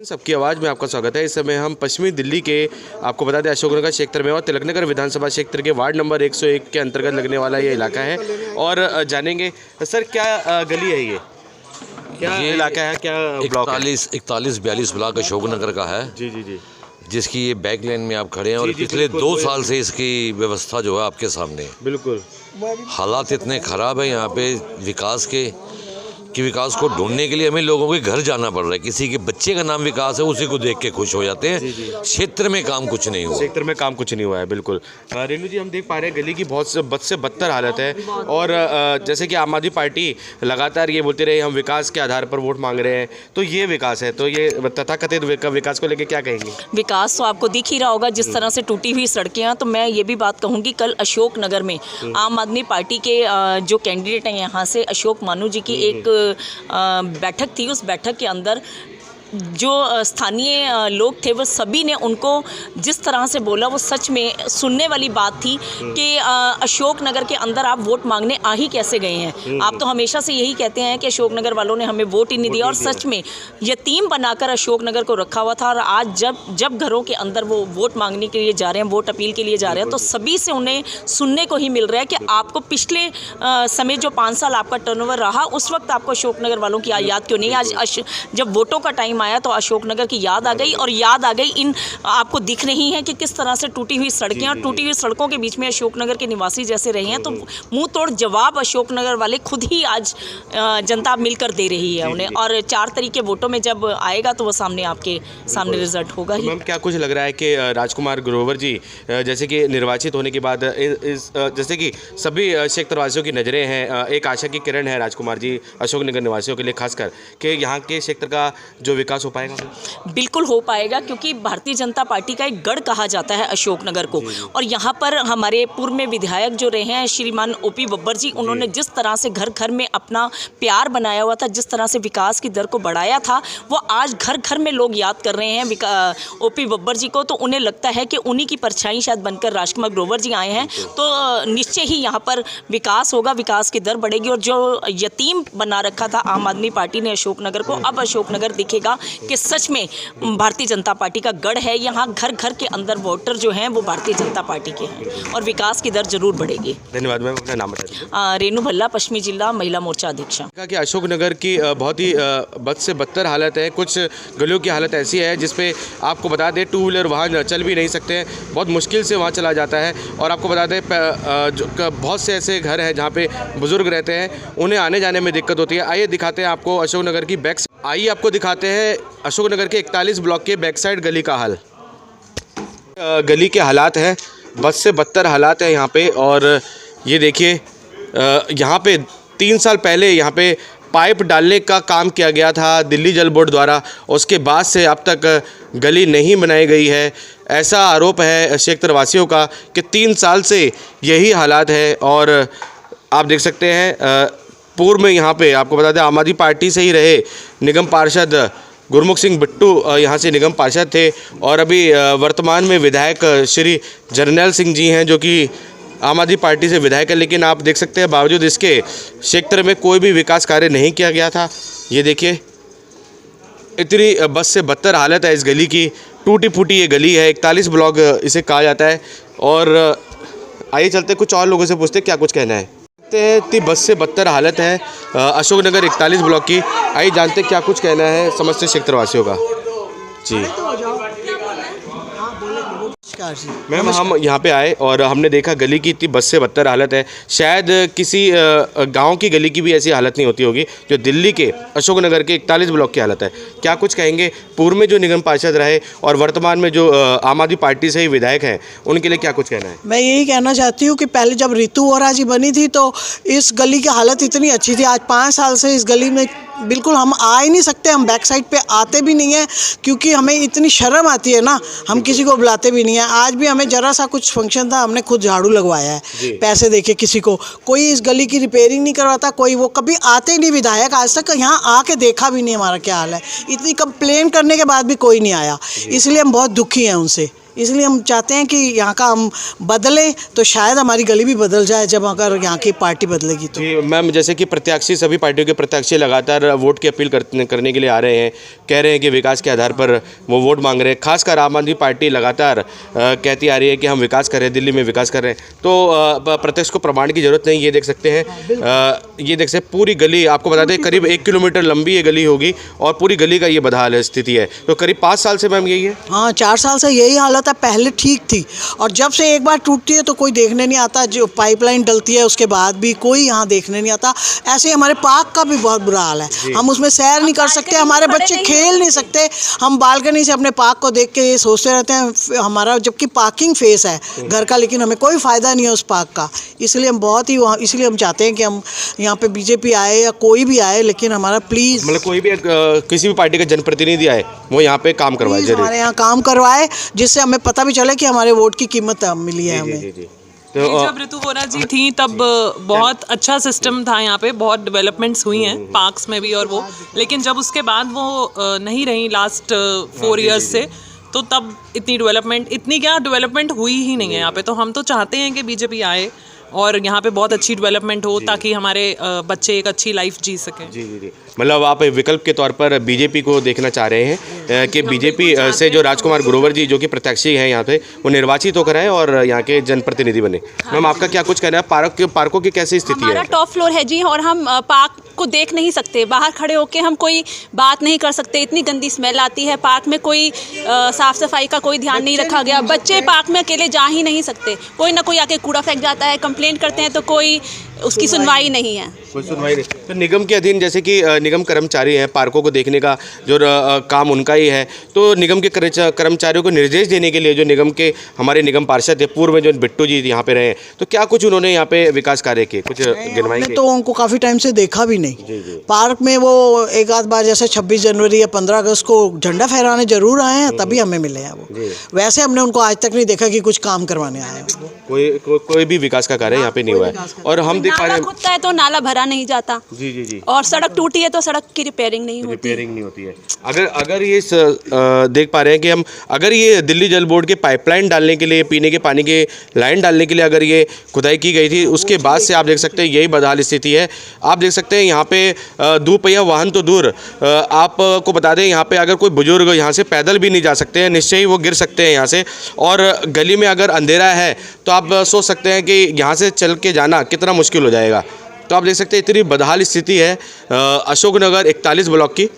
सबकी आवाज़ में आपका स्वागत है। इस समय हम पश्चिमी दिल्ली के आपको बता दें अशोकनगर क्षेत्र में और तिलकनगर विधानसभा क्षेत्र के वार्ड नंबर 101 के अंतर्गत लगने वाला ये इलाका है और जानेंगे सर क्या गली है ये इलाका है, क्या ब्लॉक है? 41-42 ब्लॉक अशोकनगर का है जी जी जी, जिसकी ये बैक लेन में आप खड़े हैं और पिछले 2 साल से इसकी व्यवस्था जो है आपके सामने है। बिल्कुल हालात इतने ख़राब है यहाँ पे विकास के कि विकास को ढूंढने के लिए हमें लोगों के घर जाना पड़ रहा है। किसी के बच्चे का नाम विकास है, उसी को देख के खुश हो जाते हैं। क्षेत्र में काम कुछ नहीं हुआ है। बिल्कुल रेणु जी, हम देख पा रहे हैं गली की बहुत बद से बदतर हालत है और जैसे कि आम आदमी पार्टी लगातार ये बोलती रही हम विकास के आधार पर वोट मांग रहे हैं, तो ये विकास है, तो ये तथाकथित विकास को लेकर क्या कहेंगे? विकास तो आपको दिख ही रहा होगा जिस तरह से टूटी हुई सड़कें हैं। तो मैं ये भी बात कहूँगी, कल अशोकनगर में आम आदमी पार्टी के जो कैंडिडेट हैं यहाँ से अशोक मानू जी की एक बैठक थी। उस बैठक के अंदर जो स्थानीय लोग थे वो सभी ने उनको जिस तरह से बोला वो सच में सुनने वाली बात थी कि अशोकनगर के अंदर आप वोट मांगने आ ही कैसे गए हैं। आप तो हमेशा से यही कहते हैं कि अशोकनगर वालों ने हमें वोट ही नहीं दिया, और सच में यतीम बनाकर अशोकनगर को रखा हुआ था। और आज जब घरों के अंदर वो वोट मांगने के लिए जा रहे हैं, वोट अपील के लिए जा रहे हैं, तो सभी से उन्हें सुनने को ही मिल रहा है कि आपको पिछले समय जो 5 साल आपका टर्नओवर रहा, उस वक्त आपको अशोकनगर वालों की याद क्यों नहीं? आज जब वोटों का टाइम आया तो अशोकनगर की याद आ गई, और याद आ गई इन आपको दिख रही है कि किस तरह से टूटी हुई सड़कें और टूटी हुई सड़कों के बीच में अशोकनगर के निवासी जैसे रहे हैं। तो मुंह तोड़ जवाब अशोकनगर वाले खुद ही आज जनता मिलकर दे रही है उन्हें, और 4 तारीख के वोटों में जब आएगा तो वो सामने आपके सामने रिजल्ट होगा ही। मैम, क्या कुछ लग रहा है कि राजकुमार ग्रोवर जी जैसे कि निर्वाचित होने के बाद जैसे कि सभी क्षेत्रवासियों की नज़रें हैं, एक आशा की किरण है राजकुमार जी अशोकनगर निवासियों के लिए, खासकर कि यहाँ के क्षेत्र का जो विकास हो पाएगा? बिल्कुल हो पाएगा, क्योंकि भारतीय जनता पार्टी का एक गढ़ कहा जाता है अशोकनगर को। और यहाँ पर हमारे पूर्व में विधायक जो रहे हैं श्रीमान ओपी बब्बर जी, उन्होंने जिस तरह से घर घर में अपना प्यार बनाया हुआ था, जिस तरह से विकास की दर को बढ़ाया था, वो आज घर घर में लोग याद कर रहे हैं ओपी बब्बर जी को। तो उन्हें लगता है कि उन्हीं की परछाई शायद बनकर राजकुमार ग्रोवर जी आए हैं, तो निश्चय ही यहाँ पर विकास होगा, विकास की दर बढ़ेगी। और जो यतीम बना रखा था आम आदमी पार्टी ने अशोकनगर को, अब अशोकनगर दिखेगा कि सच में भारतीय जनता पार्टी का गढ़ है। यहाँ घर घर के अंदर वोटर जो हैं वो भारतीय जनता पार्टी के हैं, और विकास की दर जरूर बढ़ेगी। धन्यवाद मैम, अपना नाम बताइए। रेणु भल्ला, पश्चिमी जिला महिला मोर्चा अध्यक्षा। कि अशोकनगर की बहुत ही बद से बदतर हालत है। कुछ गलियों की हालत ऐसी है जिसपे आपको बता दें 2 व्हीलर वाहन चल भी नहीं सकते हैं, बहुत मुश्किल से वहाँ चला जाता है। और आपको बता दें बहुत से ऐसे घर हैं जहाँ पे बुजुर्ग रहते हैं, उन्हें आने जाने में दिक्कत होती है। आइए दिखाते हैं आपको अशोकनगर की आइए आपको दिखाते हैं अशोकनगर के 41 ब्लॉक के बैक साइड गली का हाल। गली के हालात हैं, बद से बदतर हालात है यहाँ पे। और ये देखिए यहाँ पे 3 साल पहले यहाँ पे पाइप डालने का काम किया गया था दिल्ली जल बोर्ड द्वारा, उसके बाद से अब तक गली नहीं बनाई गई है। ऐसा आरोप है क्षेत्रवासियों का कि 3 साल से यही हालात है। और आप देख सकते हैं पूर्व में यहाँ पे आपको बता दें आम आदमी पार्टी से ही रहे निगम पार्षद गुरमुख सिंह बिट्टू यहाँ से निगम पार्षद थे, और अभी वर्तमान में विधायक श्री जरनैल सिंह जी हैं जो कि आम आदमी पार्टी से विधायक है। लेकिन आप देख सकते हैं बावजूद इसके क्षेत्र में कोई भी विकास कार्य नहीं किया गया था। ये देखिए इतनी बद से बदतर हालत है इस गली की, टूटी फूटी ये गली है, 41 ब्लॉक इसे कहा जाता है। और आइए चलते कुछ और लोगों से पूछते क्या कुछ कहना है। इतनी बद से बदतर हालत है अशोकनगर 41 ब्लॉक की। आइए जानते क्या कुछ कहना है समस्त क्षेत्रवासियों का। जी मैम, हम यहाँ पे आए और हमने देखा गली की इतनी बद से बदतर हालत है। शायद किसी गांव की गली की भी ऐसी हालत नहीं होती होगी जो दिल्ली के अशोकनगर के 41 ब्लॉक की हालत है। क्या कुछ कहेंगे पूर्व में जो निगम पार्षद रहे और वर्तमान में जो आम आदमी पार्टी से ही विधायक हैं, उनके लिए क्या कुछ कहना है? मैं यही कहना चाहती हूँ कि पहले जब रितु वोरा जी बनी थी तो इस गली की हालत इतनी अच्छी थी। आज 5 साल से इस गली में बिल्कुल हम आ ही नहीं सकते, हम बैक साइड पे आते भी नहीं हैं, क्योंकि हमें इतनी शर्म आती है ना, हम किसी को बुलाते भी नहीं हैं। आज भी हमें ज़रा सा कुछ फंक्शन था, हमने खुद झाड़ू लगवाया है पैसे देके। किसी को कोई इस गली की रिपेयरिंग नहीं करवाता, कोई वो कभी आते ही नहीं विधायक, आज तक यहाँ आके देखा भी नहीं हमारा क्या हाल है। इतनी कंप्लेन करने के बाद भी कोई नहीं आया, इसलिए हम बहुत दुखी हैं उनसे। इसलिए हम चाहते हैं कि यहाँ का हम बदलें तो शायद हमारी गली भी बदल जाए जब अगर यहाँ की पार्टी बदलेगी तो। जी मैम, जैसे कि प्रत्याशी सभी पार्टियों के प्रत्याशी लगातार वोट की अपील करने के लिए आ रहे हैं, कह रहे हैं कि विकास के आधार पर वो वोट मांग रहे हैं। खासकर आम आदमी पार्टी लगातार कहती आ रही है कि हम विकास कर रहे हैं, दिल्ली में विकास कर रहे हैं। तो प्रत्यक्ष को प्रमाण की जरूरत नहीं, ये देख सकते हैं, ये देख सकते पूरी गली, आपको बता दें करीब 1 किलोमीटर लंबी ये गली होगी और पूरी गली का ये बदहाल स्थिति है। तो करीब 5 साल से मैम यही है? हाँ, 4 साल से यही हालत है। पहले ठीक थी और जब से एक बार टूटती है तो कोई देखने नहीं आता, जो पाइपलाइन डलती है उसके बाद भी कोई यहाँ देखने नहीं आता। ऐसे ही हमारे पार्क का भी बहुत बुरा हाल है, हम उसमें सैर नहीं कर सकते, हमारे बच्चे खेल नहीं सकते। हम बालकनी से अपने पार्क को देख के ये सोचते रहते हैं हमारा, जबकि पार्किंग फेस है घर का, लेकिन हमें कोई फ़ायदा नहीं है उस पार्क का। इसलिए हम बहुत ही इसलिए हम चाहते हैं कि हम यहाँ पे बीजेपी आए या कोई भी आए, लेकिन हमारा प्लीज़, मतलब कोई भी किसी भी पार्टी का जनप्रतिनिधि आए वो यहाँ पे काम करवाए, हमारे यहाँ काम करवाए, जिससे हमें पता भी चले कि हमारे वोट की कीमत मिली है हमें। तो जब ऋतु वोरा जी थी तब बहुत अच्छा सिस्टम था, यहाँ पे बहुत डेवलपमेंट्स हुई हैं पार्क्स में भी और वो, लेकिन जब उसके बाद वो नहीं रही लास्ट 4 इयर्स से, तो तब इतनी क्या डेवलपमेंट हुई ही नहीं है यहाँ पे। तो हम तो चाहते हैं कि बीजेपी आए और यहाँ पे बहुत अच्छी डेवलपमेंट हो ताकि हमारे बच्चे एक अच्छी लाइफ जी सकें। जी जी जी, मतलब आप विकल्प के तौर पर बीजेपी को देखना चाह रहे हैं कि बीजेपी से जो राजकुमार ग्रोवर जी जो कि प्रत्याशी हैं यहाँ पे, वो निर्वाचित होकर आए और यहाँ के जनप्रतिनिधि बने। मैम आपका क्या कुछ कहना है? पार्कों की कैसी स्थिति है? हमारा टॉप फ्लोर है जी, और हम पार्क को देख नहीं सकते, बाहर खड़े होके हम कोई बात नहीं कर सकते, इतनी गंदी स्मेल आती है। पार्क में कोई साफ़ सफाई का कोई ध्यान नहीं रखा गया, बच्चे पार्क में अकेले जा ही नहीं सकते, कोई ना कोई आके कूड़ा फेंक जाता है, कंप्लेंट करते हैं तो कोई उसकी सुनवाई नहीं है। कोई सुनवाई नहीं। तो निगम के अधीन जैसे कि निगम कर्मचारी हैं, पार्कों को देखने का जो काम उनका ही है, तो निगम के कर्मचारियों को निर्देश देने के लिए जो निगम के हमारे निगम पार्षद थे पूर्व में, जो बिट्टू जी यहाँ पे रहे, तो क्या कुछ उन्होंने यहाँ पे विकास कार्य किए, कुछ गिनवाएंगे? तो उनको काफ़ी टाइम से देखा भी नहीं। पार्क में वो एक आध बार जैसे 26 जनवरी या 15 अगस्त को झंडा फहराने जरूर आए हैं, तभी हमें मिले हैं वो। वैसे हमने उनको आज तक नहीं देखा कि कुछ काम करवाने आए हैं। कोई भी विकास का कार्य यहाँ पे नहीं हुआ है। और हम देख पा रहे हैं खुदता है तो नाला भरा नहीं जाता। जी जी जी, और सड़क टूटी है तो सड़क की रिपेयरिंग नहीं होती है। अगर ये देख पा रहे हैं कि हम, अगर ये दिल्ली जल बोर्ड के पाइपलाइन डालने के लिए, पीने के पानी के लाइन डालने के लिए अगर ये खुदाई की गई थी, उसके बाद से आप देख सकते हैं यही बदहाल स्थिति है। आप देख सकते हैं यहाँ पे दोपहिया वाहन तो दूर, आपको बता दें यहाँ पे अगर कोई बुजुर्ग यहाँ से पैदल भी नहीं जा सकते हैं, निश्चय ही वो गिर सकते हैं यहाँ से। और गली में अगर अंधेरा है तो आप सोच सकते हैं कि यहाँ से चल के जाना कितना मुश्किल हो जाएगा। तो आप देख सकते हैं इतनी बदहाल स्थिति है अशोकनगर 41 ब्लॉक की।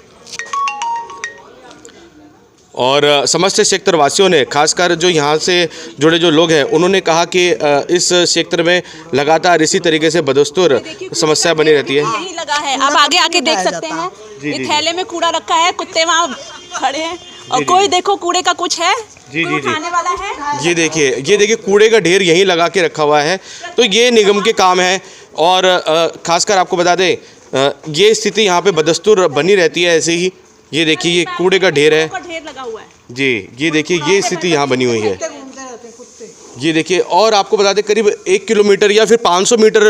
और समस्त क्षेत्र वासियों ने, खासकर जो यहाँ से जुड़े जो लोग हैं, उन्होंने कहा कि इस क्षेत्र में लगातार इसी तरीके से बदस्तूर समस्या बनी रहती है। यही लगा है, आप आगे आके देख सकते हैं, ये थैले में कूड़ा रखा है, कुत्ते वहाँ खड़े हैं और कोई देखो कूड़े का कुछ है, जी जी उठाने वाला है। ये देखिए कूड़े का ढेर यहीं लगा के रखा हुआ है। तो ये निगम के काम है। और खासकर आपको बता दें ये स्थिति यहाँ पे बदस्तूर बनी रहती है ऐसे ही। ये देखिए ये कूड़े का ढेर है लगा हुआ है जी, ये देखिए ये स्थिति यहाँ बनी हुई है। ये देखिए, और आपको बता दें करीब 1 किलोमीटर या फिर 500 मीटर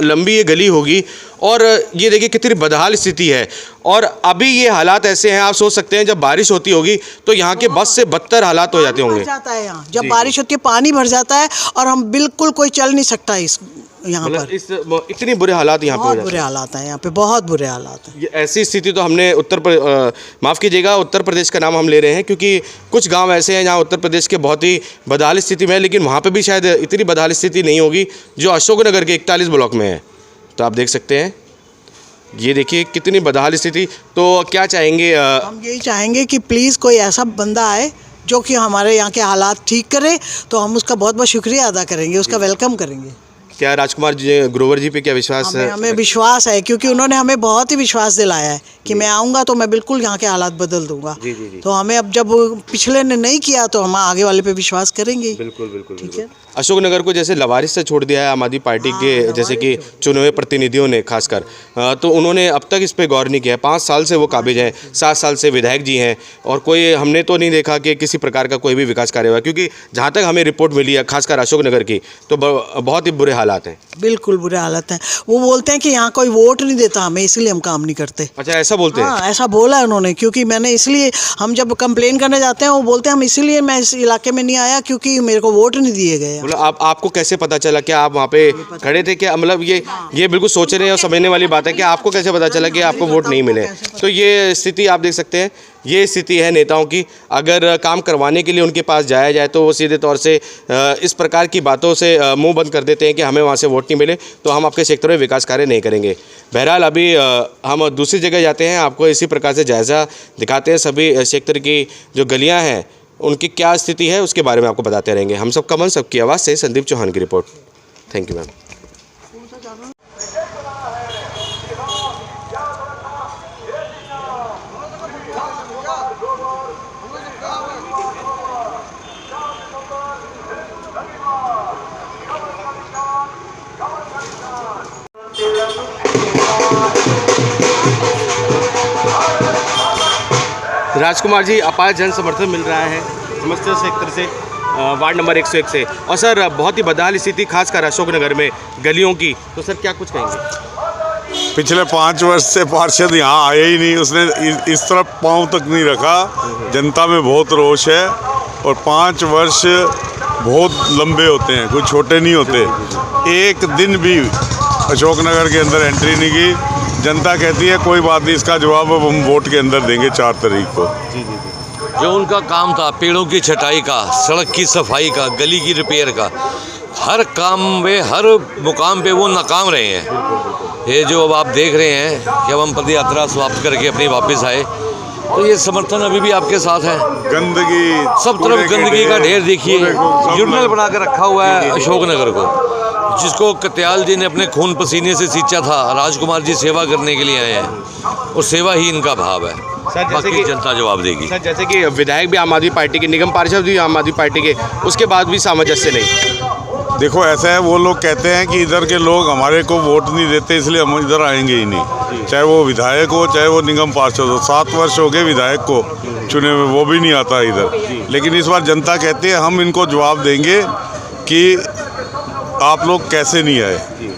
लंबी ये गली होगी। और ये देखिए कितनी बदहाल स्थिति है। और अभी ये हालात ऐसे हैं, आप सोच सकते हैं जब बारिश होती होगी तो यहाँ के बस से बदतर हालात हो जाते होंगे। जाता है यहाँ जब बारिश होती है, पानी भर जाता है और हम बिल्कुल कोई चल नहीं सकता इस यहाँ पर। इतने बुरे हालात यहाँ पे बहुत बुरे हालात हैं यहाँ पे, बहुत बुरे हालात हैं। ये ऐसी स्थिति तो हमने माफ़ कीजिएगा उत्तर प्रदेश का नाम हम ले रहे हैं, क्योंकि कुछ गांव ऐसे हैं जहाँ उत्तर प्रदेश के बहुत ही बदहाल स्थिति में है, लेकिन वहाँ पे भी शायद इतनी बदहाल स्थिति नहीं होगी जो अशोकनगर के 41 ब्लॉक में है। तो आप देख सकते हैं, ये देखिए कितनी बदहाल स्थिति। तो क्या चाहेंगे? हम यही चाहेंगे कि प्लीज़ कोई ऐसा बंदा आए जो कि हमारे यहाँ के हालात ठीक करे, तो हम उसका बहुत बहुत शुक्रिया अदा करेंगे, उसका वेलकम करेंगे। क्या राजकुमार जी ग्रोवर जी पे क्या विश्वास है? हमें विश्वास है, क्योंकि उन्होंने हमें बहुत ही विश्वास दिलाया है कि मैं आऊँगा तो मैं बिल्कुल यहाँ के हालात बदल दूंगा। जी जी जी। तो हमें अब जब पिछले ने नहीं किया तो हम आगे वाले पे विश्वास करेंगे। बिल्कुल बिल्कुल ठीक है। अशोकनगर को जैसे लवारिस से छोड़ दिया है आम आदमी पार्टी के जैसे कि चुने हुए प्रतिनिधियों ने, खासकर तो उन्होंने अब तक इस पे गौर नहीं किया। 5 साल से वो काबिज हैं, 7 साल से विधायक जी हैं, और कोई हमने तो नहीं देखा कि किसी प्रकार का कोई भी विकास कार्य हुआ। क्योंकि जहाँ तक हमें रिपोर्ट मिली है खासकर अशोकनगर की, तो बहुत ही बुरे हाल हालात हैं। बिल्कुल बुरे हालत हैं। वो बोलते हैं कि यहाँ कोई वोट नहीं देता हमें, इसलिए हम काम नहीं करते। अच्छा, ऐसा बोलते हैं? हाँ, ऐसा बोला है उन्होंने, क्योंकि मैंने इसलिए, हम जब कंप्लेन करने जाते हैं वो बोलते हैं हम इसीलिए मैं इस इलाके में नहीं आया क्योंकि मेरे को वोट नहीं दिए गए। मतलब आपको कैसे पता चला कि आप वहाँ पे खड़े थे? क्या मतलब ये बिल्कुल सोचने और समझने वाली बात है कि आपको कैसे पता चला कि आपको वोट नहीं मिले? तो ये स्थिति आप देख सकते हैं, ये स्थिति है नेताओं की। अगर काम करवाने के लिए उनके पास जाया जाए तो वो सीधे तौर से इस प्रकार की बातों से मुंह बंद कर देते हैं कि हमें वहाँ से वोट नहीं मिले तो हम आपके सेक्टर में विकास कार्य नहीं करेंगे। बहरहाल अभी हम दूसरी जगह जाते हैं, आपको इसी प्रकार से जायज़ा दिखाते हैं सभी सेक्टर की जो गलियाँ हैं उनकी क्या स्थिति है उसके बारे में आपको बताते रहेंगे। हम सबका मन सबकी आवाज़ से संदीप चौहान की रिपोर्ट। Thank you ma'am. Rajkumar ji, अपार जन समर्थन मिल रहा है समस्त सेक्टर से, वार्ड नंबर 101 से, और सर बहुत ही बदहाल स्थिति खासकर अशोकनगर में गलियों की, तो सर क्या कुछ कहेंगे? पिछले 5 वर्ष से पार्षद यहाँ आए ही नहीं, उसने इस तरफ पाँव तक नहीं रखा। जनता में बहुत रोष है और 5 वर्ष बहुत लंबे होते हैं, कोई छोटे नहीं होते। एक दिन भी अशोकनगर के अंदर एंट्री नहीं की। जनता कहती है कोई बात नहीं, इसका जवाब अब हम वोट के अंदर देंगे 4 तारीख को। जो उनका काम था पेड़ों की छटाई का, सड़क की सफाई का, गली की रिपेयर का, हर काम में हर मुकाम पे वो नाकाम रहे हैं। ये जो अब आप देख रहे हैं कि अब हम पद यात्रा समाप्त करके अपनी वापस आए तो ये समर्थन अभी भी आपके साथ है। गंदगी, सब तरफ गंदगी का ढेर देखिए, यूरिनल बना के रखा हुआ है अशोकनगर को, जिसको कत्याल जी ने अपने खून पसीने से सींचा था। राजकुमार जी सेवा करने के लिए आए हैं और सेवा ही इनका भाव है। बाकी जनता जवाब देगी। सर जैसे कि विधायक भी आम आदमी पार्टी के, निगम पार्षद भी आम आदमी पार्टी के, उसके बाद भी सामंजस्य नहीं। देखो ऐसा है, वो लोग कहते हैं कि इधर के लोग हमारे को वोट नहीं देते इसलिए हम इधर आएंगे ही नहीं, चाहे वो विधायक हो चाहे वो निगम पार्षद हो। 7 वर्ष हो गए विधायक को चुने हुए, वो भी नहीं आता इधर। लेकिन इस बार जनता कहती है हम इनको जवाब देंगे कि आप लोग कैसे नहीं आए।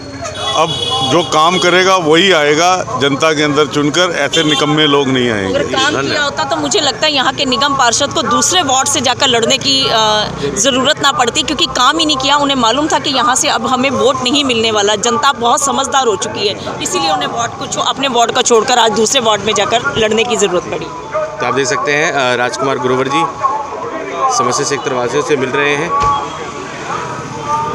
अब जो काम करेगा वही आएगा जनता के अंदर चुनकर, ऐसे निकम्मे लोग नहीं आएंगे। अगर काम किया होता तो मुझे लगता है यहाँ के निगम पार्षद को दूसरे वार्ड से जाकर लड़ने की ज़रूरत ना पड़ती, क्योंकि काम ही नहीं किया। उन्हें मालूम था कि यहाँ से अब हमें वोट नहीं मिलने वाला। जनता बहुत समझदार हो चुकी है, इसीलिए उन्हें अपने वार्ड को छोड़कर आज दूसरे वार्ड में जाकर लड़ने की ज़रूरत पड़ी। तो आप देख सकते हैं राजकुमार ग्रोवर जी समस्या सेक्टर वासियों से मिल रहे हैं।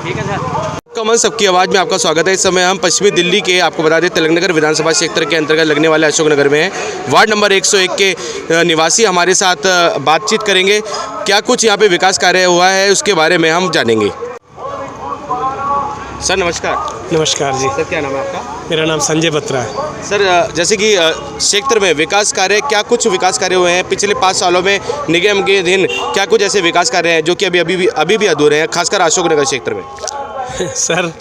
ठीक है सर। कमल सबकी आवाज़ में आपका स्वागत है। इस समय हम पश्चिमी दिल्ली के, आपको बता दें, तिलकनगर विधानसभा क्षेत्र के अंतर्गत लगने वाले अशोकनगर में हैं। वार्ड नंबर 101 के निवासी हमारे साथ बातचीत करेंगे। क्या कुछ यहाँ पे विकास कार्य हुआ है उसके बारे में हम जानेंगे। सर नमस्कार। नमस्कार जी। सर क्या नाम है आपका? मेरा नाम संजय बत्रा है। सर जैसे कि क्षेत्र में विकास कार्य, क्या कुछ विकास कार्य हुए हैं पिछले 5 सालों में निगम के अधीन? क्या कुछ ऐसे विकास कार्य हैं जो कि अभी भी अधूरे हैं, खासकर अशोकनगर क्षेत्र में? सर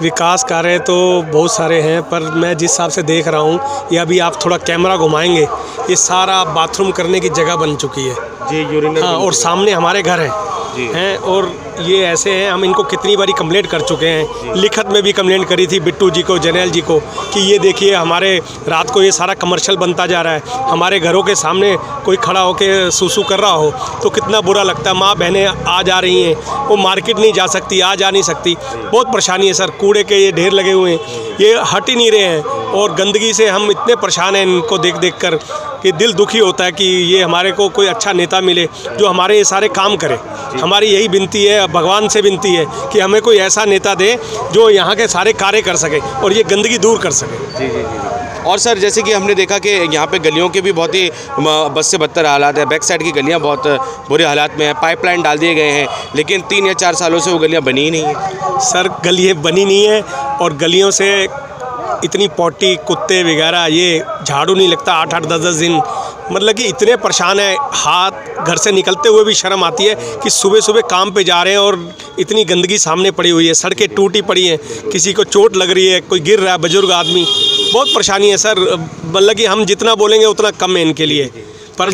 विकास कार्य तो बहुत सारे हैं, पर मैं जिस हिसाब से देख रहा हूँ, ये अभी आप थोड़ा कैमरा घुमाएंगे, ये सारा बाथरूम करने की जगह बन चुकी है जी, यूरिनल। हाँ, और सामने हमारे घर हैं और ये ऐसे हैं, हम इनको कितनी बारी कंप्लेंट कर चुके हैं। लिखत में भी कंप्लेंट करी थी बिट्टू जी को, जर्नैल जी को, कि ये देखिए हमारे रात को ये सारा कमर्शियल बनता जा रहा है, हमारे घरों के सामने कोई खड़ा होकर सूसू कर रहा हो तो कितना बुरा लगता है। माँ बहनें आ जा रही हैं, वो मार्केट नहीं जा सकती, आ जा नहीं सकती, बहुत परेशानी है सर। कूड़े के ये ढेर लगे हुए हैं, ये हट ही नहीं रहे हैं और गंदगी से हम इतने परेशान हैं इनको देख देख कर कि दिल दुखी होता है कि ये हमारे को कोई अच्छा नेता मिले जो हमारे ये सारे काम करे। हमारी यही विनती है, भगवान से विनती है कि हमें कोई ऐसा नेता दे जो यहाँ के सारे कार्य कर सके और ये गंदगी दूर कर सके। जी जी जी। और सर जैसे कि हमने देखा कि यहाँ पे गलियों के भी बहुत ही बद से बदतर हालात है। बैक साइड की गलियाँ बहुत बुरे हालात में हैं, पाइपलाइन डाल दिए गए हैं, लेकिन 3 या 4 सालों से वो गलियाँ बनी ही नहीं है। सर गलियाँ बनी नहीं है और गलियों से इतनी पॉटी, कुत्ते वगैरह, ये झाड़ू नहीं लगता 8-8, 10-10 दिन, मतलब कि इतने परेशान है। हाथ घर से निकलते हुए भी शर्म आती है कि सुबह सुबह काम पे जा रहे हैं और इतनी गंदगी सामने पड़ी हुई है, सड़कें टूटी पड़ी हैं, किसी को चोट लग रही है, कोई गिर रहा है, बुजुर्ग आदमी, बहुत परेशानी है सर। मतलब कि हम जितना बोलेंगे उतना कम है इनके लिए। पर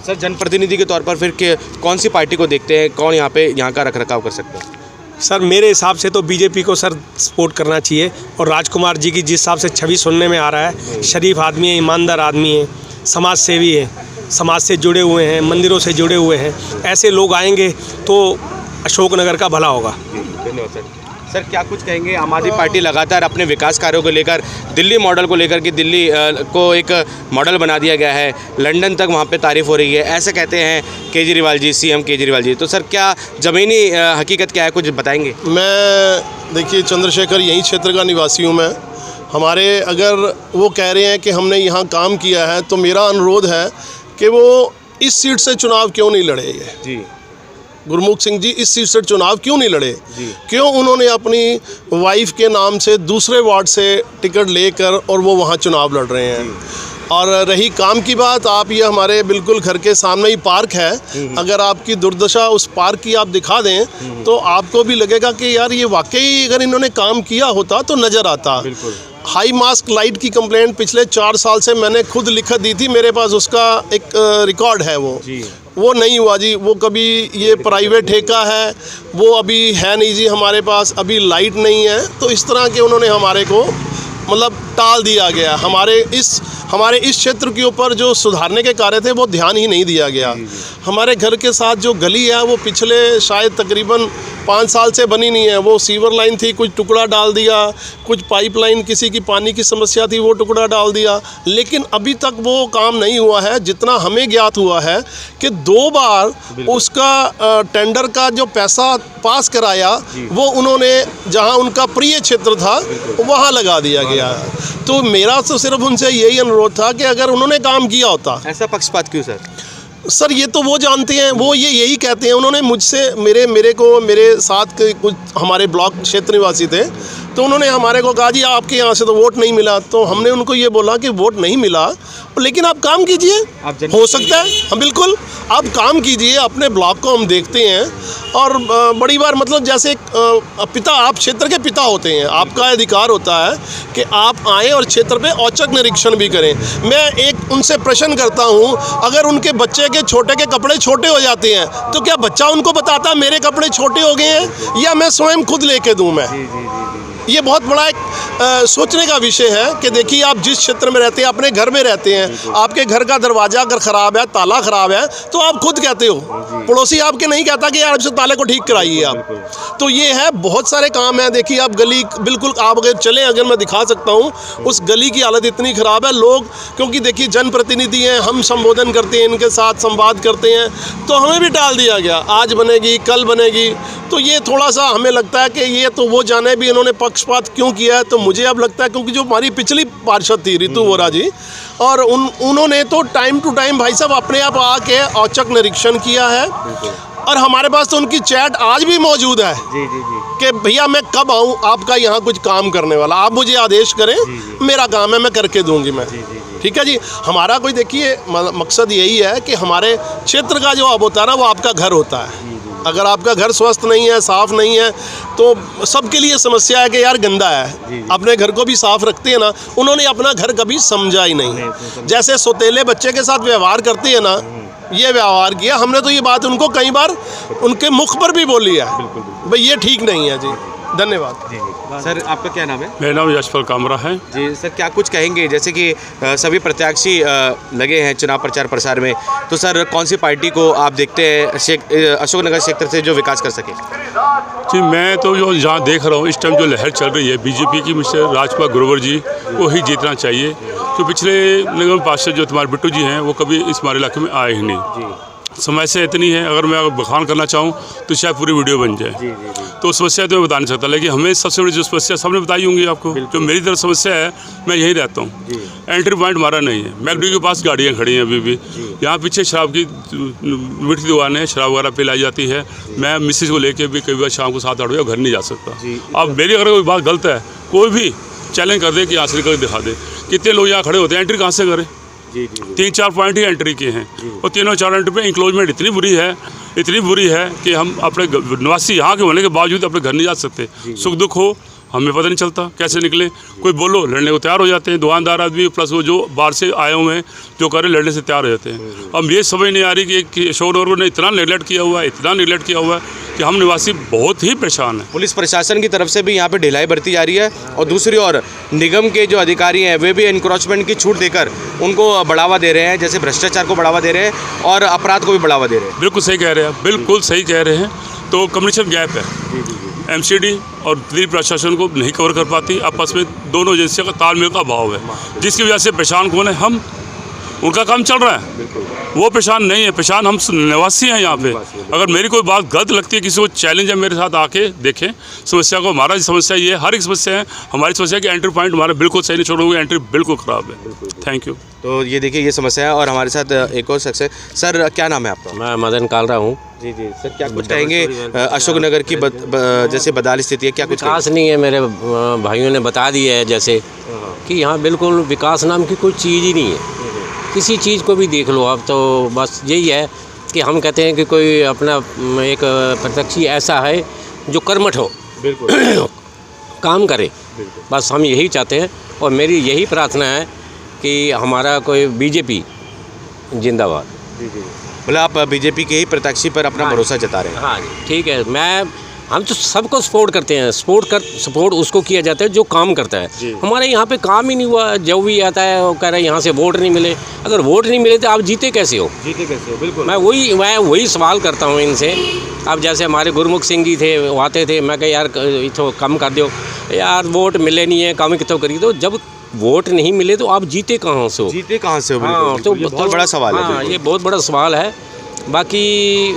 सर जनप्रतिनिधि के तौर पर फिर कौन सी पार्टी को देखते हैं, कौन यहाँ का रख रखाव कर सकते हैं? सर मेरे हिसाब से तो बीजेपी को सर सपोर्ट करना चाहिए। और राजकुमार जी की जिस हिसाब से छवि सुनने में आ रहा है, शरीफ आदमी है, ईमानदार आदमी है, समाज सेवी है, समाज से जुड़े हुए हैं, मंदिरों से जुड़े हुए हैं, ऐसे लोग आएंगे तो अशोकनगर का भला होगा। धन्यवाद सर। सर क्या कुछ कहेंगे, आम आदमी पार्टी लगातार अपने विकास कार्यों को लेकर दिल्ली मॉडल को लेकर कि दिल्ली को एक मॉडल बना दिया गया है, लंदन तक वहाँ पे तारीफ़ हो रही है, ऐसे कहते हैं केजरीवाल जी, सीएम केजरीवाल जी। तो सर क्या ज़मीनी हकीकत क्या है, कुछ बताएंगे? मैं देखिए चंद्रशेखर यहीं क्षेत्र का निवासी हूँ मैं। हमारे अगर वो कह रहे हैं कि हमने यहाँ काम किया है तो मेरा अनुरोध है कि वो इस सीट से चुनाव क्यों नहीं लड़े। जी गुरमुख सिंह जी इस सीट से चुनाव क्यों नहीं लड़े? क्यों उन्होंने अपनी वाइफ के नाम से दूसरे वार्ड से टिकट लेकर और वो वहाँ चुनाव लड़ रहे हैं? और रही काम की बात, आप ये हमारे बिल्कुल घर के सामने ही पार्क है, अगर आपकी दुर्दशा उस पार्क की आप दिखा दें तो आपको भी लगेगा कि यार ये वाकई अगर इन्होंने काम किया होता तो नज़र आता। हाई मास्क लाइट की कंप्लेंट पिछले 4 साल से मैंने खुद लिखत दी थी, मेरे पास उसका एक रिकॉर्ड है। वो नहीं हुआ जी, वो कभी ये प्राइवेट ठेका है, वो अभी है नहीं जी हमारे पास, अभी लाइट नहीं है। तो इस तरह के उन्होंने हमारे को मतलब टाल दिया गया। हमारे इस क्षेत्र के ऊपर जो सुधारने के कार्य थे वो ध्यान ही नहीं दिया गया। हमारे घर के साथ जो गली है वो पिछले शायद तकरीबन 5 साल से बनी नहीं है। वो सीवर लाइन थी, कुछ टुकड़ा डाल दिया, कुछ पाइपलाइन किसी की पानी की समस्या थी वो टुकड़ा डाल दिया, लेकिन अभी तक वो काम नहीं हुआ है। जितना हमें ज्ञात हुआ है कि 2 बार उसका टेंडर का जो पैसा पास कराया वो उन्होंने जहां उनका प्रिय क्षेत्र था वहां लगा दिया गया। तो मेरा तो सिर्फ उनसे यही अनुरोध था कि अगर उन्होंने काम किया होता। ऐसा पक्षपात क्यों सर? सर ये तो वो जानते हैं, वो यही कहते हैं। उन्होंने मुझसे मेरे साथ के कुछ हमारे ब्लॉक क्षेत्र निवासी थे, तो उन्होंने हमारे को कहा जी आपके यहाँ से तो वोट नहीं मिला। तो हमने उनको ये बोला कि वोट नहीं मिला लेकिन आप काम कीजिए, हो सकता है। हम बिल्कुल आप काम कीजिए, अपने ब्लॉक को हम देखते हैं। और बड़ी बार मतलब जैसे एक पिता, आप क्षेत्र के पिता होते हैं, आपका अधिकार होता है कि आप आएँ और क्षेत्र पे औचक निरीक्षण भी करें। मैं एक उनसे प्रश्न करता हूँ, अगर उनके बच्चे के छोटे के कपड़े छोटे हो जाते हैं तो क्या बच्चा उनको बताता मेरे कपड़े छोटे हो गए हैं, या मैं स्वयं खुद लेके दूँ? मैं ये बहुत बड़ा एक सोचने का विषय है कि देखिए आप जिस क्षेत्र में रहते हैं, अपने घर में रहते हैं, आपके घर का दरवाज़ा अगर ख़राब है, ताला ख़राब है, तो आप खुद कहते हो, पड़ोसी आपके नहीं कहता कि यार ताले को ठीक कराइए आप। तो ये है, बहुत सारे काम हैं। देखिए आप गली बिल्कुल आप अगर चलें, अगर मैं दिखा सकता हूँ, उस गली की हालत इतनी ख़राब है। लोग क्योंकि देखिए जनप्रतिनिधि हैं, हम संबोधन करते हैं, इनके साथ संवाद करते हैं, तो हमें भी टाल दिया गया, आज बनेगी कल बनेगी। तो ये थोड़ा सा हमें लगता है कि ये तो वो जाने भी इन्होंने पक्षपात क्यों किया है। तो मुझे अब लगता है क्योंकि जो हमारी पिछली पार्षद थी रितु वोरा जी, और उन्होंने तो टाइम टू टाइम भाई साहब अपने आप आके औचक निरीक्षण किया है। और हमारे पास तो उनकी चैट आज भी मौजूद है कि भैया मैं कब आऊँ आपका यहाँ कुछ काम करने वाला, आप मुझे आदेश करें, मेरा काम है, मैं करके दूंगी मैं। ठीक है जी। हमारा कोई देखिए मकसद यही है कि हमारे क्षेत्र का जो अब होता है ना, वो आपका घर होता है। अगर आपका घर स्वस्थ नहीं है, साफ़ नहीं है, तो सबके लिए समस्या है कि यार गंदा है। अपने घर को भी साफ़ रखते हैं ना, उन्होंने अपना घर कभी समझा ही नहीं। जैसे सौतेले बच्चे के साथ व्यवहार करते हैं ना, ये व्यवहार किया हमने। तो ये बात उनको कई बार उनके मुख पर भी बोली है, भाई ये ठीक नहीं है जी। धन्यवाद। सर आपका क्या नाम है? मेरा नाम यशपाल कामरा है जी। सर क्या कुछ कहेंगे, जैसे कि सभी प्रत्याशी लगे हैं चुनाव प्रचार प्रसार में, तो सर कौन सी पार्टी को आप देखते हैं अशोकनगर क्षेत्र से जो विकास कर सके? जी मैं तो जो जहाँ देख रहा हूँ इस टाइम जो लहर चल रही है बीजेपी की, मिस्टर राजपाल ग्रोवर जी को ही जीतना चाहिए। जो पिछले निगम पार्षद जो तुम्हारे बिट्टू जी हैं वो कभी इस हमारे इलाके में आए ही नहीं। समस्या इतनी है, अगर मैं बखान करना चाहूँ तो शायद पूरी वीडियो बन जाए। तो समस्या तो मैं बता नहीं सकता, लेकिन हमें सबसे बड़ी जो समस्या सबने बताई होंगी आपको, जो मेरी तरफ समस्या है, मैं यही रहता हूँ। एंट्री पॉइंट हमारा नहीं है। मैगडी के पास गाड़ियाँ खड़ी हैं अभी भी। यहाँ पीछे शराब की मीठी दुकान है, शराब वगैरह पिलाई जाती है। मैं मिसिस को लेके भी कई बार शाम को 7-8 बजे घर नहीं जा सकता। अब मेरी अगर कोई बात गलत है, कोई भी चैलेंज कर दे कि यहाँ से निकल दिखा दे। कितने लोग यहाँ खड़े होते हैं, एंट्री कहाँ से करें? 3-4 पॉइंट ही एंट्री के हैं, और 3-4 एंट्री पे इंक्लोजमेंट इतनी बुरी है कि हम अपने निवासी यहाँ के होने के बावजूद अपने घर नहीं जा सकते। सुख दुख हो हमें पता नहीं चलता कैसे निकले। कोई बोलो लड़ने को तैयार हो जाते हैं, दुकानदार आदमी प्लस वो जो बाहर से आए हुए हैं जो कर रहे लड़ने से तैयार हो जाते हैं। अब ये समझ नहीं आ रही कि अशोक नगर ने इतना नेगलेक्ट किया हुआ है, इतना नेगलेक्ट किया हुआ है कि हम निवासी बहुत ही परेशान हैं। पुलिस प्रशासन की तरफ से भी यहाँ पे ढिलाई बरती जा रही है और दूसरी ओर निगम के जो अधिकारी हैं वे भी एनक्रोचमेंट की छूट देकर उनको बढ़ावा दे रहे हैं, जैसे भ्रष्टाचार को बढ़ावा दे रहे हैं और अपराध को भी बढ़ावा दे रहे हैं। बिल्कुल सही कह रहे हैं, बिल्कुल सही कह रहे हैं। तो कम्युनिकेशन गैप है, एमसीडी और दिल्ली प्रशासन को नहीं कवर कर पाती, आपस में दोनों एजेंसियों का तालमेल का अभाव है, जिसकी वजह से परेशान कौन है? हम। उनका काम चल रहा है, वो परेशान नहीं है, परेशान हम निवासी हैं यहाँ पे। अगर मेरी कोई बात गलत लगती है, किसी को चैलेंज है मेरे साथ आके देखें समस्या को। हमारा समस्या ये है, हर एक समस्या है हमारी समस्या कि एंट्री पॉइंट हमारा बिल्कुल सही नहीं, छोड़ोगे एंट्री बिल्कुल ख़राब है। Thank you. तो ये देखिए ये समस्या है और हमारे साथ एक और शख्स है। सर क्या नाम है आपका? मैं मदन कालरा हूँ। जी जी सर, क्या कुछ कहेंगे अशोक नगर की जैसे बदहाल स्थिति है, क्या कुछ विकास नहीं है? मेरे भाइयों ने बता दिया है जैसे कि यहाँ बिल्कुल विकास नाम की कोई चीज़ ही नहीं है। किसी चीज़ को भी देख लो आप, तो बस यही है कि हम कहते हैं कि कोई अपना एक प्रत्यक्षी ऐसा है जो कर्मठ हो, बिल्कुल काम करे, बस हम यही चाहते हैं। और मेरी यही प्रार्थना है कि हमारा कोई बीजेपी जिंदाबाद। मतलब आप बीजेपी के ही प्रत्याशी पर अपना भरोसा जता रहे हैं? हाँ ठीक है, हम तो सबको सपोर्ट करते हैं। सपोर्ट उसको किया जाता है जो काम करता है। हमारे यहाँ पे काम ही नहीं हुआ, जो भी आता है वो कह रहा है यहाँ से वोट नहीं मिले। अगर वोट नहीं मिले तो आप जीते कैसे हो? बिल्कुल। मैं वही सवाल करता हूँ इनसे। अब जैसे हमारे गुरमुख सिंह जी थे, वो आते थे, मैं कह यार इतो कम कर दो यार, वोट मिले नहीं है, कम कितो करी। तो जब वोट नहीं मिले तो आप जीते कहाँ से हो? हाँ, तो ये बहुत बड़ा सवाल है। हाँ, ये बहुत बड़ा सवाल है। बाकी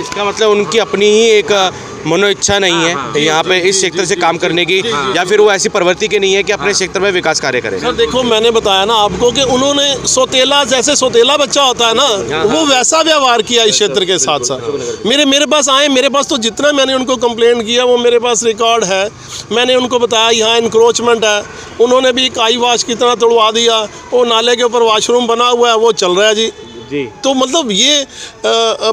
इसका मतलब उनकी अपनी ही एक मनो इच्छा नहीं है यहाँ पे इस क्षेत्र से काम करने की, या फिर वो ऐसी प्रवृत्ति के नहीं है कि अपने क्षेत्र में विकास कार्य करें। सर देखो, मैंने बताया ना आपको कि उन्होंने सोतेला, जैसे सोतेला बच्चा होता है ना, वो वैसा व्यवहार किया इस क्षेत्र के साथ साथ। मेरे पास आए, मेरे पास तो जितना मैंने उनको कंप्लेंट किया वो मेरे पास रिकॉर्ड है। मैंने उनको बताया यहाँ इंक्रोचमेंट है, उन्होंने भी एक आई वाश की तरह तोड़वा दिया। वो नाले के ऊपर वॉशरूम बना हुआ है, वो चल रहा है जी। तो मतलब ये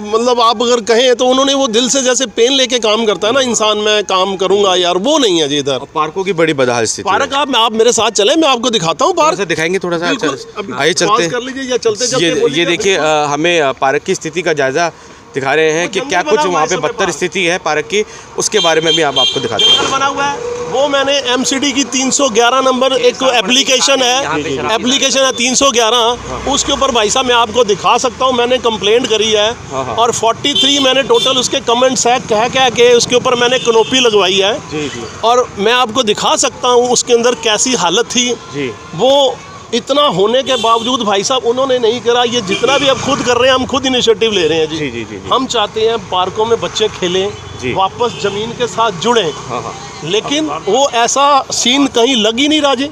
मतलब आप अगर कहें तो उन्होंने वो दिल से जैसे पेन लेके काम करता है ना इंसान, मैं काम करूंगा यार, वो नहीं है जी इधर। पार्कों की बड़ी बदहाल स्थिति। पार्क आप मेरे साथ चले, मैं आपको दिखाता हूँ पार्क। दिखाएंगे थोड़ा सा, आइए चलते कर लीजिए या चलते ये देखिए हमें पार्क की स्थिति का जायजा दिखा रहे हैं कि क्या कुछ वहाँ पे बदतर स्थिति है पार्क की, उसके बारे में भी आप आपको दिखाते हैं। बना हुआ है वो, मैंने एमसीडी की 311 नंबर एक एप्लीकेशन है 311, उसके ऊपर भाई साहब मैं आपको दिखा सकता हूँ, मैंने कंप्लेंट करी है। और 43 मैंने टोटल उसके कमेंट्स है, कह के उसके ऊपर मैंने कनोपी लगवाई है। और मैं आपको दिखा सकता हूँ उसके अंदर कैसी हालत थी। वो इतना होने के बावजूद भाई साहब उन्होंने नहीं करा। ये जितना भी अब खुद कर रहे हैं, हम खुद इनिशिएटिव ले रहे हैं जी। हम चाहते हैं पार्कों में बच्चे खेलें, वापस ज़मीन के साथ जुड़ें, लेकिन वो ऐसा सीन कहीं लग ही नहीं रहा जी।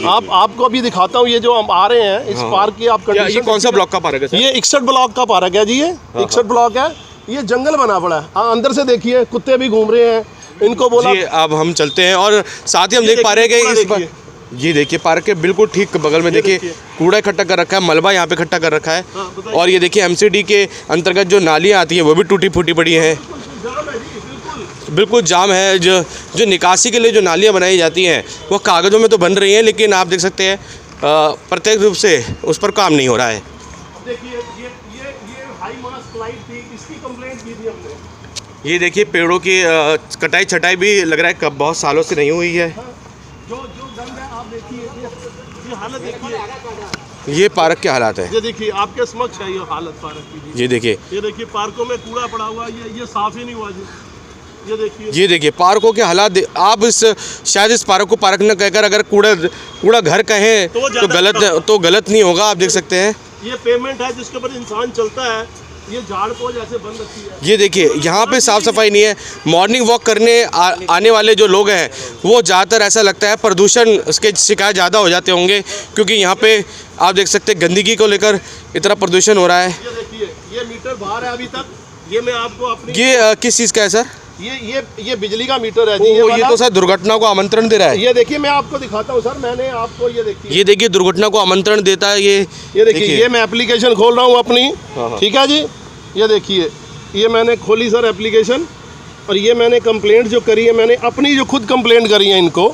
आपको अभी दिखाता हूँ, ये जो हम आ रहे हैं इस पार्क की आप कंडीशन। ये कौन सा ब्लॉक का पार्क है सर? ये 61 ब्लॉक का पार्क है जी। ये 61 ब्लॉक है, ये जंगल बना पड़ा है। अंदर से देखिए कुत्ते भी घूम रहे हैं, इनको बोला। अब हम चलते हैं और साथ ही हम देख पा रहे हैं कि ये देखिए पार्क के बिल्कुल ठीक बगल में देखिए कूड़ा इकट्ठा कर रखा है, मलबा यहाँ पे इकट्ठा कर रखा है। और ये देखिए एमसीडी के अंतर्गत जो नालियाँ आती हैं वो भी टूटी फूटी पड़ी हैं, बिल्कुल जाम है। जो निकासी के लिए जो नालियाँ बनाई जाती हैं वो कागज़ों में तो बन रही हैं, लेकिन आप देख सकते हैं प्रत्यक्ष रूप से उस पर काम नहीं हो रहा है। ये देखिए पेड़ों की कटाई छटाई भी लग रहा है कब बहुत सालों से नहीं हुई है। आप देखिए ये हालत देखिए, ये पार्क के हालात है। ये देखिए आपके समक्ष है ये हालत पार्क की। ये देखिए पार्कों में कूड़ा पड़ा हुआ, ये साफ ही नहीं हुआ जी। ये देखिए पार्कों के हालात। आप शायद इस पार्क को पार्क न कहकर अगर कूड़ा घर कहें तो गलत नहीं होगा। आप देख सकते हैं ये पेमेंट है जिसके ऊपर इंसान चलता है, ये झाड़ पोछ ऐसे बंद रखी है। ये देखिए यहाँ पे साफ़ सफाई नहीं है। मॉर्निंग वॉक करने आने वाले जो लोग हैं वो ज़्यादातर ऐसा लगता है प्रदूषण उसके शिकायत ज़्यादा हो जाते होंगे, क्योंकि यहाँ पे आप देख सकते हैं गंदगी को लेकर इतना प्रदूषण हो रहा है। ये देखिए ये मीटर बाहर है अभी तक, ये मैं आपको अपनी ये किस चीज़ का है सर? ये बिजली का मीटर है जी। ये तो सर दुर्घटना को आमंत्रण दे रहा है। ये देखिए मैं आपको दिखाता हूँ सर, मैंने आपको ये देखिए दुर्घटना को आमंत्रण देता है। ये देखिए ये मैं एप्लीकेशन खोल रहा हूँ अपनी, ठीक है जी। ये देखिए ये मैंने खोली सर एप्लीकेशन, और ये मैंने कंप्लेंट जो करी है, मैंने अपनी जो खुद कंप्लेंट करी है इनको,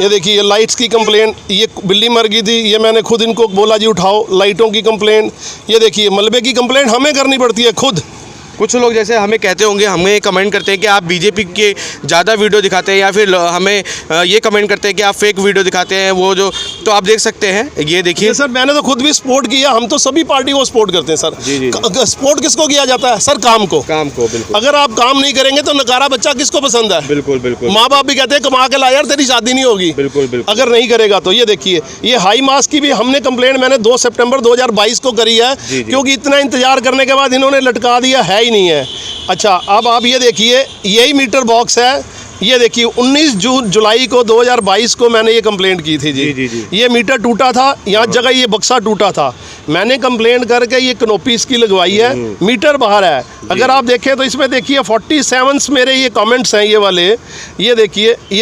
ये देखिए लाइट्स की कंप्लेंट, ये बिल्ली मर गई थी, ये मैंने खुद इनको बोला जी उठाओ। लाइटों की कंप्लेंट, ये देखिए मलबे की कंप्लेंट हमें करनी पड़ती है खुद। कुछ लोग जैसे हमें कहते होंगे, हमें कमेंट करते हैं कि आप बीजेपी के ज़्यादा वीडियो दिखाते हैं, या फिर हमें ये कमेंट करते हैं कि आप फेक वीडियो दिखाते हैं वो जो। तो आप देख सकते हैं, ये देखिए सर मैंने तो खुद भी सपोर्ट किया, हम तो सभी पार्टी को सपोर्ट करते हैं सर। जी। सपोर्ट किसको किया जाता है सर? काम को। बिल्कुल। अगर आप काम नहीं करेंगे तो नकारा बच्चा किसको पसंद है? बिल्कुल। माँ बाप भी कहते हैं कमा के ला यार, तेरी शादी नहीं होगी। बिल्कुल। अगर नहीं करेगा तो। ये देखिए ये हाई मास्क की भी हमने कंप्लेंट मैंने 2 सितंबर 2022 को करी है, क्योंकि इतना इंतजार करने के बाद इन्होंने लटका दिया है ही नहीं है। अच्छा, अब आप ये देखिए, यही मीटर बॉक्स है, ये देखिए 19 जुलाई को 2022 को मैंने ये कंप्लेंट की थी जी। ये मीटर टूटा था, यहाँ जगह ये बक्सा टूटा था, मैंने कंप्लेंट करके ये कनोपी इसकी लगवाई है, मीटर बाहर है। अगर आप देखें तो इसमें देखिए 47 मेरे ये कमेंट्स हैं ये वाले, ये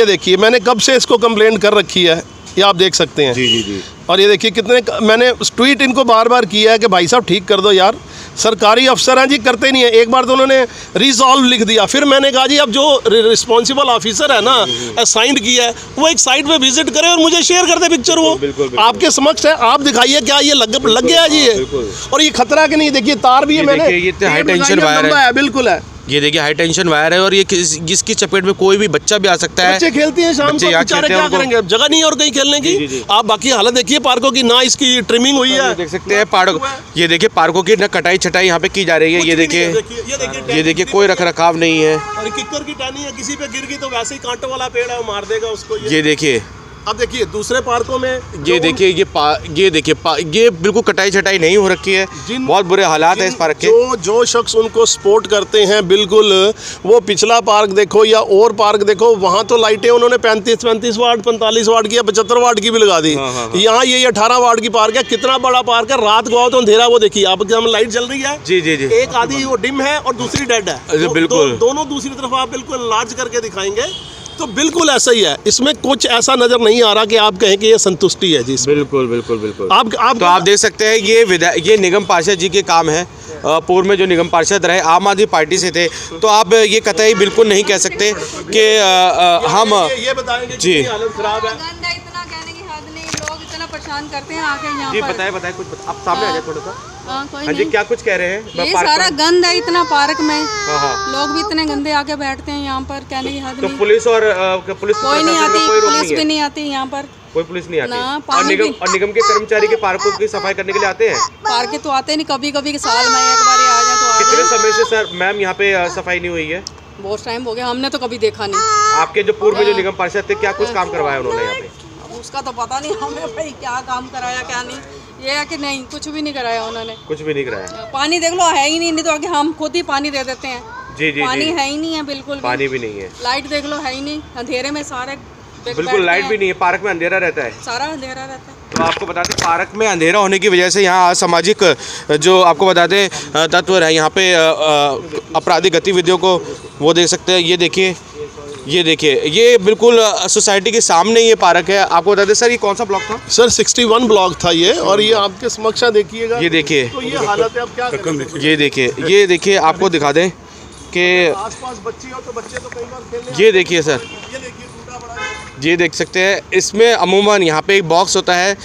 देखिए मैंने कब से इसको कंप्लेंट कर रखी है, ये आप देख सकते हैं। जी। और ये देखिए कितने मैंने ट्वीट इनको बार बार किया है कि भाई साहब ठीक कर दो यार, सरकारी अफसर हैं जी, करते नहीं है। एक बार तो उन्होंने रिजॉल्व लिख दिया, फिर मैंने कहा जी अब जो रिस्पॉन्सिबल ऑफिसर है ना, असाइंड किया है, वो एक साइट पे विजिट करे और मुझे शेयर कर दे पिक्चर। वो बिल्कुल। आपके समक्ष है, आप दिखाइए क्या ये लग गया है जी ये। और ये खतरा कि नहीं, देखिए तार भी है, मैंने ये हाई टेंशन वायर है। बिल्कुल है, ये देखिए हाई टेंशन वायर है, और ये जिसकी चपेट में कोई भी बच्चा भी आ सकता है। बच्चे खेलते हैं शाम को, बेचारे क्या करेंगे, जगह नहीं और कहीं खेलने की। आप बाकी हालत देखिए पार्कों की, ना इसकी ट्रिमिंग हुई है, देख सकते हैं पार्क। ये देखिए पार्कों की ना कटाई छटाई यहाँ पे की जा रही है। ये देखिए कोई रख रखाव नहीं है। और किक्कर की टहनी है, किसी पे गिर गई तो वैसे ही कांटों वाला पेड़ है, वो मार देगा उसको। ये देखिए, अब देखिए दूसरे पार्कों में ये देखिए ये बिल्कुल कटाई छटाई नहीं हो रखी है, बहुत बुरे हालात है इस पार्क के। जो शख्स उनको सपोर्ट करते हैं बिल्कुल, वो पिछला पार्क देखो या और पार्क देखो, वहाँ तो लाइटें उन्होंने 35 वाट 45 वाट की या 75 वाट की भी लगा दी। यहाँ ये 18 वाट की पार्क है, कितना बड़ा पार्क है। रात को आओ तो अंधेरा, वो देखिए आप लाइट जल रही है। जी। एक आधी वो डिम है और दूसरी डेड है। बिल्कुल दोनों दूसरी तरफ आप बिल्कुल लार्ज करके दिखाएंगे तो बिल्कुल ऐसा ही है। इसमें कुछ ऐसा नजर नहीं आ रहा कि आप कहें कि ये संतुष्टि है जी। बिल्कुल। आप तो आप देख सकते हैं ये निगम पार्षद जी के काम है। पूर्व में जो निगम पार्षद रहे आम आदमी पार्टी से थे, तो आप ये कतई बिल्कुल नहीं कह सकते कि हम ये बताएंगे जी हालत खराब है। इतना कहने की हद नहीं, लोग इतना परेशान करते हैं आके यहाँ जी। पर। बताए कुछ आप सामने आ जाए थोड़ा सा। कोई हाँ जी, नहीं। क्या कुछ कह रहे हैं? ये सारा गंद है इतना पार्क में। हाँ। लोग भी इतने गंदे आके बैठते हैं यहाँ पर, कहने की हद तो नहीं। पुलिस कोई नहीं आती, पुलिस भी नहीं आती यहाँ पर, कोई पुलिस नहीं आती। ना, और पानी निगम के कर्मचारी के पार्कों की सफाई करने के लिए आते हैं। पार्क के तो आते नहीं, कभी कभी साल में एक बार आ जाए तो आ कितने जाए। समय से सर मैम यहाँ पे सफाई नहीं हुई है? बहुत टाइम हो गया, हमने तो कभी देखा नहीं। आपके जो पूर्व में जो निगम पार्षद थे, क्या कुछ काम करवाया उन्होंने यहाँ पे? अब उसका तो पता नहीं हमें भाई, क्या काम कराया क्या नहीं। ये है कि नहीं, कुछ भी नहीं कराया उन्होंने। कुछ भी नहीं कराया। पानी देख लो, है ही नहीं तो आगे हम खुद ही पानी दे देते हैं। जी। पानी है ही नहीं है बिल्कुल, पानी भी नहीं है। लाइट देख लो, है ही नहीं, अंधेरे में सारे बिल्कुल लाइट भी नहीं है, पार्क में अंधेरा रहता है। सारा अंधेरा रहता है। तो आपको बता दें पार्क में अंधेरा होने की वजह से यहाँ असामाजिक जो आपको बता दें तत्व है यहाँ पे आपराधिक गतिविधियों को वो देख सकते हैं। ये देखिए ये बिल्कुल सोसाइटी के सामने ये पार्क है। आपको बता दें सर, ये कौन सा ब्लॉक था? सर 61 ब्लॉक था ये, और ये आपके समक्ष देखिएगा। ये देखिए, तो ये हालत है, अब क्या करें? ये देखिए आपको दिखा दें कि आसपास बच्चे हो तो बच्चे तो कई बार खेलने। ये देखिए सर, ये देखिए टूटा पड़ा है। ये देख सकते हैं। इसमें अमूमन यहाँ पे एक बॉक्स होता है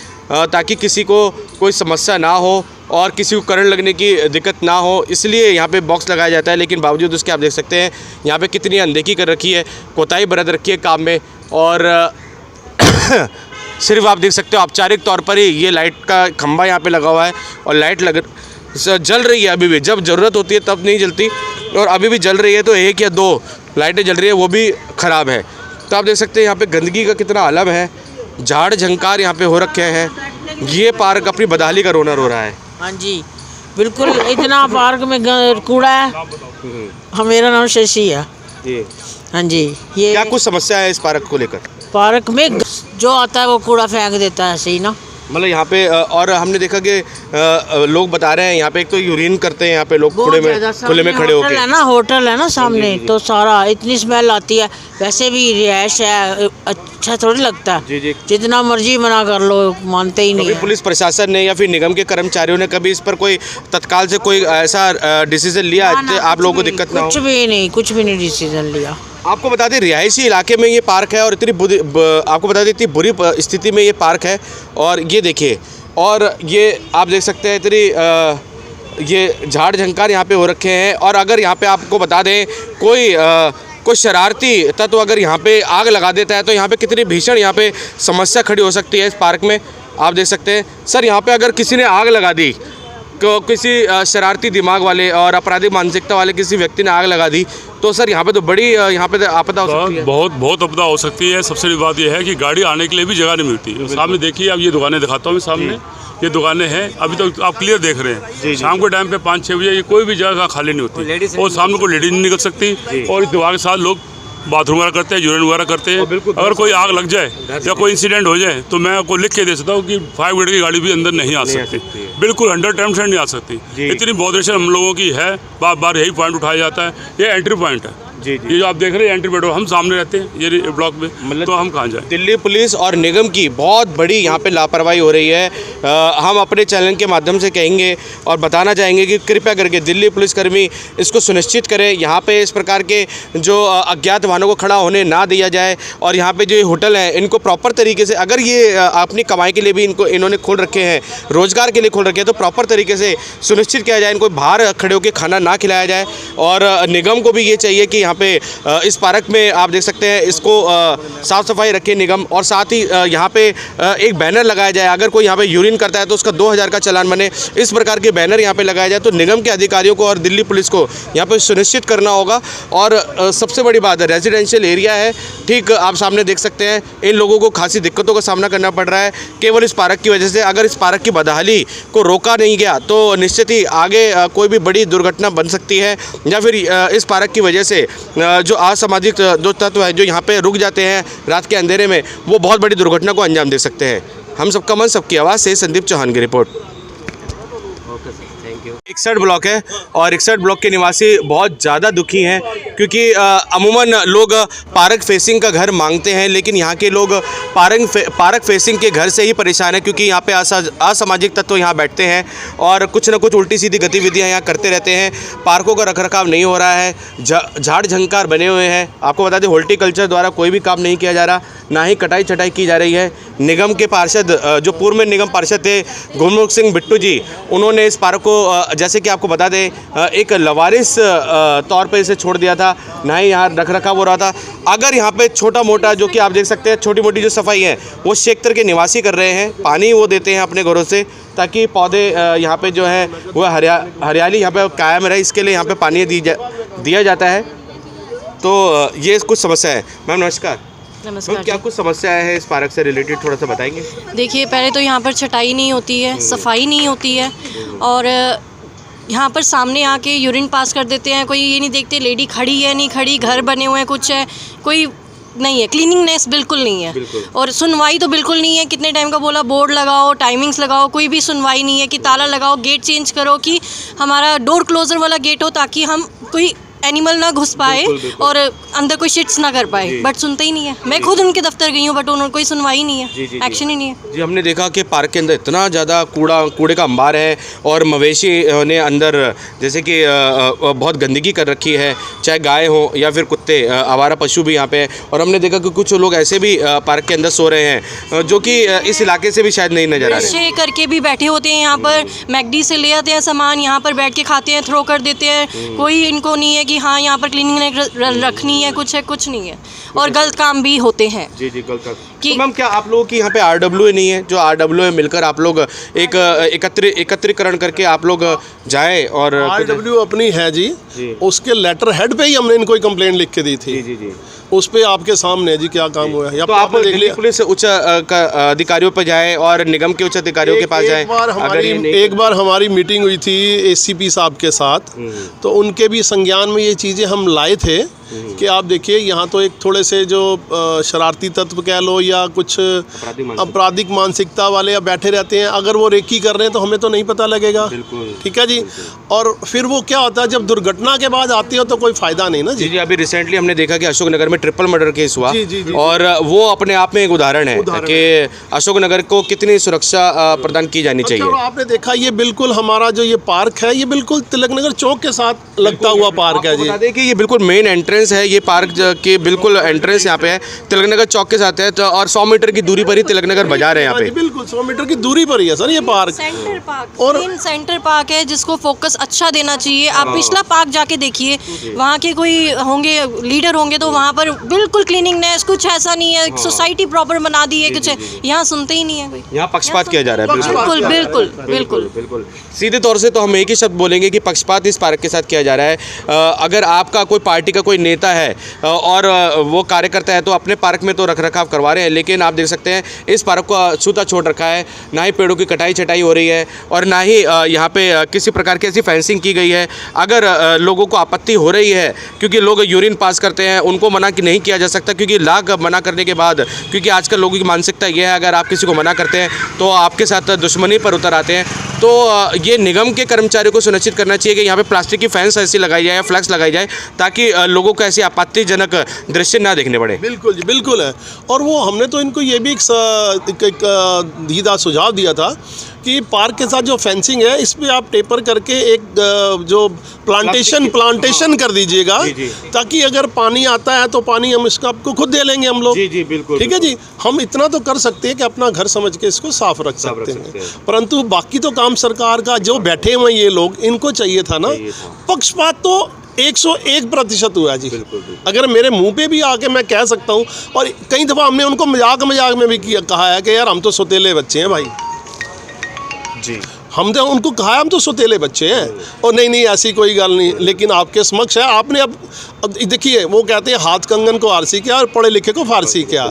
ताकि किसी को कोई समस्या ना हो और किसी को करंट लगने की दिक्कत ना हो, इसलिए यहाँ पे बॉक्स लगाया जाता है। लेकिन बावजूद उसके आप देख सकते हैं यहाँ पे कितनी अनदेखी कर रखी है, कोताही बरत रखी है काम में। और सिर्फ आप देख सकते हो औपचारिक तौर पर ही ये लाइट का खंभा यहाँ पे लगा हुआ है और लाइट जल रही है अभी भी। जब ज़रूरत होती है तब नहीं जलती, और अभी भी जल रही है तो 1 या 2 लाइटें जल रही है, वो भी ख़राब है। तो आप देख सकते हैं यहाँ पे गंदगी का कितना आलम है, झाड़ झंकार यहाँ पे हो रखे हैं। ये पार्क अपनी बदहाली का रोना रो रहा है। हाँ जी बिल्कुल, इतना पार्क में कूड़ा है। हाँ, मेरा नाम शशि है जी। हाँ जी। ये क्या कुछ समस्या है इस पार्क को लेकर? पार्क में जो आता है वो कूड़ा फेंक देता है, सही ना। मतलब यहाँ पे और हमने देखा कि लोग बता रहे हैं यहाँ पे एक तो यूरिन करते हैं यहाँ पे लोग खुले में खड़े होकर। है ना, होटल है ना सामने, तो सारा इतनी स्मेल आती है। वैसे भी रिहायश है, अच्छा थोड़ी लगता है। जी। जितना मर्जी मना कर लो, मानते ही नहीं है। पुलिस प्रशासन ने या फिर निगम के कर्मचारियों ने कभी इस पर कोई तत्काल से कोई ऐसा डिसीजन लिया आप लोगों को दिक्कत ना हो? कुछ भी नहीं डिसीजन लिया। आपको बता दें रिहायशी इलाके में ये पार्क है और आपको बता दें इतनी बुरी स्थिति में ये पार्क है। और ये देखिए, और ये आप देख सकते हैं इतनी ये झाड़ झंकार यहाँ पे हो रखे हैं। और अगर यहाँ पे आपको बता दें कोई शरारती तत्व अगर यहाँ पे आग लगा देता है तो यहाँ पे कितनी भीषण यहाँ पे समस्या खड़ी हो सकती है इस पार्क में। आप देख सकते हैं सर, यहाँ पे अगर किसी ने आग लगा दी, किसी शरारती दिमाग वाले और आपराधिक मानसिकता वाले किसी व्यक्ति ने आग लगा दी, तो सर यहाँ पे तो बड़ी यहाँ पे आपदा हो सकती है। बहुत आपदा हो सकती है। सबसे बड़ी बात यह है कि गाड़ी आने के लिए भी जगह नहीं मिलती। सामने देखिए, अब ये दुकानें दिखाता हूँ मैं, सामने ये दुकानें हैं, अभी तो आप क्लियर देख रहे हैं। शाम के टाइम पे 5-6 बजे ये कोई भी जगह खाली नहीं होती और सामने को लेडीज नहीं निकल सकती और इस दीवार के साथ लोग बाथरूम वगैरह करते हैं, यूरिन वगैरह करते हैं। अगर कोई आग लग जाए या कोई इंसिडेंट हो जाए तो मैं आपको लिख के दे सकता हूँ कि 5 मिनट की गाड़ी भी अंदर नहीं आ सकती, बिल्कुल 110% नहीं आ सकती। इतनी बॉडरेशन हम लोगों की है, बार बार यही पॉइंट उठाया जाता है। ये एंट्री पॉइंट है, ये जो आप देख रहे हैं एंट्री पॉइंट, हम सामने रहते हैं ये ब्लॉक में, मतलब तो हम कहाँ जाए। दिल्ली पुलिस और निगम की बहुत बड़ी यहाँ पे लापरवाही हो रही है। हम अपने चैनल के माध्यम से कहेंगे और बताना चाहेंगे कि कृपया करके दिल्ली पुलिसकर्मी इसको सुनिश्चित करें, यहाँ पे इस प्रकार के जो अज्ञात वाहनों को खड़ा होने ना दिया जाए। और यहाँ पे जो होटल हैं इनको प्रॉपर तरीके से, अगर ये अपनी कमाई के लिए भी इन्होंने खोल रखे हैं, रोज़गार के लिए खोल रखे हैं, तो प्रॉपर तरीके से सुनिश्चित किया जाए, इनको बाहर खड़े होकर खाना ना खिलाया जाए। और निगम को भी ये चाहिए कि यहाँ पे इस पार्क में आप देख सकते हैं इसको साफ़ सफाई रखे निगम। और साथ ही यहाँ पे एक बैनर लगाया जाए, अगर कोई यहाँ पे यूरिन करता है तो उसका 2000 का चालान बने, इस प्रकार के बैनर यहाँ पे लगाया जाए। तो निगम के अधिकारियों को और दिल्ली पुलिस को यहाँ पे सुनिश्चित करना होगा। और सबसे बड़ी बात है, रेजिडेंशियल एरिया है, ठीक आप सामने देख सकते हैं, इन लोगों को खासी दिक्कतों का सामना करना पड़ रहा है केवल इस पार्क की वजह से। अगर इस पार्क की बदहाली को रोका नहीं गया तो निश्चित ही आगे कोई भी बड़ी दुर्घटना बन सकती है, या फिर इस पार्क की वजह से जो असामाजिक जो तत्व है जो यहाँ पे रुक जाते हैं रात के अंधेरे में, वो बहुत बड़ी दुर्घटना को अंजाम दे सकते हैं। हम सबका मन, सबकी आवाज़ से संदीप चौहान की रिपोर्ट। 61 ब्लॉक है और 61 ब्लॉक के निवासी बहुत ज़्यादा दुखी हैं, क्योंकि अमूमन लोग पार्क फेसिंग का घर मांगते हैं, लेकिन यहाँ के लोग पार्क फेसिंग के घर से ही परेशान हैं, क्योंकि यहाँ पे असामाजिक तत्व यहाँ बैठते हैं और कुछ न कुछ उल्टी सीधी गतिविधियाँ यहाँ करते रहते हैं। पार्कों का रखरखाव नहीं हो रहा है, झाड़ झंकार बने हुए हैं। आपको बता दें हॉर्टिकल्चर द्वारा कोई भी काम नहीं किया जा रहा, ना ही कटाई छटाई की जा रही है। निगम के पार्षद, जो पूर्व में निगम पार्षद थे गुरमुख सिंह बिट्टू जी, उन्होंने इस पार्क को जैसे कि आपको बता दें एक लवारिस तौर पे इसे छोड़ दिया था, ना ही यहाँ रखरखाव हो रहा था। अगर यहाँ पे छोटा मोटा जो कि आप देख सकते हैं छोटी मोटी जो सफाई है वो क्षेत्र के निवासी कर रहे हैं, पानी वो देते हैं अपने घरों से, ताकि पौधे यहाँ पे जो है वो हरियाली यहाँ पे कायम रहे, इसके लिए यहाँ पे पानी दिया जाता है। तो ये कुछ समस्या है। मैम नमस्कार। नमस्कार। क्या कुछ समस्या है इस पार्क से रिलेटेड, थोड़ा सा बताएंगे? देखिए, पहले तो यहाँ पर छटाई नहीं होती है, सफाई नहीं होती है, और यहाँ पर सामने आके यूरिन पास कर देते हैं। कोई ये नहीं देखते लेडी खड़ी है नहीं खड़ी, घर बने हुए हैं, कुछ है, कोई नहीं है, क्लीनिंगनेस बिल्कुल नहीं है। और सुनवाई तो बिल्कुल नहीं है। कितने टाइम का बोला, बोर्ड लगाओ, टाइमिंग्स लगाओ, कोई भी सुनवाई नहीं है कि ताला लगाओ, गेट चेंज करो, कि हमारा डोर क्लोजर वाला गेट हो ताकि हम कोई एनिमल ना घुस पाए और अंदर कोई शिट्स ना कर पाए, बट सुनते ही नहीं है। मैं खुद उनके दफ्तर गई हूँ, बट उन्होंने कोई सुनवाई नहीं है, एक्शन ही नहीं है। जी, हमने देखा कि पार्क के अंदर इतना ज़्यादा कूड़े का अंबार है और मवेशी ने अंदर जैसे कि बहुत गंदगी कर रखी है, चाहे गाय हो या फिर कुत्ते, आवारा पशु भी यहाँ पे है। और हमने देखा कि कुछ लोग ऐसे भी पार्क के अंदर सो रहे हैं जो कि इस इलाके से भी शायद नहीं नजर आ रहे। नशे करके भी बैठे होते हैं यहाँ पर, मैकडी से ले आते हैं सामान, यहाँ पर बैठ के खाते हैं, थ्रो कर देते हैं। कोई इनको नहीं है कि हाँ यहाँ पर क्लीनिंग रखनी है, कुछ नहीं है। और गलत काम भी होते हैं। जी गलत काम। तो मैम क्या आप लोगों की यहाँ पे RWA नहीं है, जो RWA मिलकर आप लोग एक एकत्रीकरण करके आप लोग जाए? और RWA अपनी है जी, उसके लेटर हेड पे ही हमने इनको कंप्लेंट लिख के दी थी। जी। उस पे आपके सामने जी क्या काम हुआ है। तो आप दिल्ली पुलिस उच्च अधिकारियों पर जाए और निगम के उच्च अधिकारियों के पास जाए। एक बार हमारी मीटिंग हुई थी ACP साहब के साथ, तो उनके भी संज्ञान में ये चीज़ें हम लाए थे कि आप देखिए यहाँ तो एक थोड़े से जो शरारती तत्व कह लो या कुछ आपराधिक मानसिकता वाले या बैठे रहते हैं, अगर वो रेकी कर रहे हैं तो हमें तो नहीं पता लगेगा। ठीक है जी। और फिर वो क्या होता है, जब दुर्घटना के बाद आती हो तो कोई फ़ायदा नहीं ना जी। जी, अभी रिसेंटली हमने देखा कि अशोकनगर में ट्रिपल मर्डर केस हुआ। जी, और वो अपने आप में एक उदाहरण है कि अशोकनगर को कितनी सुरक्षा प्रदान की जानी चाहिए। अच्छा, आपने देखा ये बिल्कुल हमारा जो ये पार्क है, ये बिल्कुल तिलकनगर चौक के साथ लगता हुआ पार्क है जी। बता दें कि ये बिल्कुल मेन एंट्रेंस है, ये पार्क के बिल्कुल एंट्रेंस यहाँ पे है, तिलकनगर चौक के साथ है। तो और 100 मीटर की दूरी पर ही तिलकनगर बाजार है यहाँ पे। बिल्कुल 100 मीटर की दूरी पर ही है सर ये पार्क। सेंटर पार्क और सेंटर पार्क है जिसको फोकस अच्छा देना चाहिए। आप पिछला पार्क जाके देखिए, वहाँ के कोई होंगे लीडर होंगे तो वहाँ पर बिल्कुल क्लीनिंगनेस, कुछ ऐसा नहीं है, सोसाइटी प्रॉपर बना दी है, कुछ यहाँ सुनते ही नहीं है कोई। यहाँ पक्षपात किया जा रहा है। बिल्कुल बिल्कुल बिल्कुल बिल्कुल सीधे तौर से तो हम एक ही शब्द बोलेंगे कि पक्षपात इस पार्क के साथ किया जा रहा है। अगर आपका कोई पार्टी का कोई नेता है और वो कार्यकर्ता है तो अपने पार्क में तो रखरखाव करवा रहे हैं, लेकिन आप देख सकते हैं इस पार्क को छूता छोड़ रखा है। ना ही पेड़ों की कटाई छटाई हो रही है और ना ही यहाँ पे किसी प्रकार की ऐसी फेंसिंग की गई है। अगर लोगों को आपत्ति हो रही है क्योंकि लोग यूरिन पास करते हैं, उनको मना नहीं किया जा सकता, क्योंकि लाख मना करने के बाद, क्योंकि आजकल लोगों की मानसिकता ये है अगर आप किसी को मना करते हैं तो आपके साथ दुश्मनी पर उतर आते हैं। तो ये निगम के कर्मचारियों को सुनिश्चित करना चाहिए कि यहाँ पे प्लास्टिक की फेंस ऐसी लगाई जाए, फ्लैक्स लगाई जाए, ताकि लोगों को ऐसी आपत्तिजनक दृश्य ना देखने पड़े। बिल्कुल जी, बिल्कुल है। और वो हमने तो इनको ये भी एक दीदा सुझाव दिया था कि पार्क के साथ जो फेंसिंग है इस पर आप टेपर करके एक जो प्लांटेशन कर दीजिएगा, ताकि अगर पानी आता है तो पानी हम इसका आपको खुद दे लेंगे हम लोग। जी बिल्कुल। ठीक है जी, हम इतना तो कर सकते हैं कि अपना घर समझ के इसको साफ रख सकते हैं, परंतु बाकी तो काम सरकार का, जो बैठे हुए ये लोग, इनको चाहिए था ना। पक्षपात तो 101% हुआ जी। अगर मेरे मुंह पे भी आके मैं कह सकता हूँ, और कई दफ़ा हमने उनको मजाक में भी कहा है कि यार हम तो सौतेले बच्चे हैं भाई जी। हमने उनको कहा हम तो सौतेले बच्चे हैं, और नहीं ऐसी कोई गल नहीं, लेकिन आपके समक्ष है। आपने अब देखिए, वो कहते हैं हाथ कंगन को आरसी क्या और पढ़े लिखे को फारसी क्या।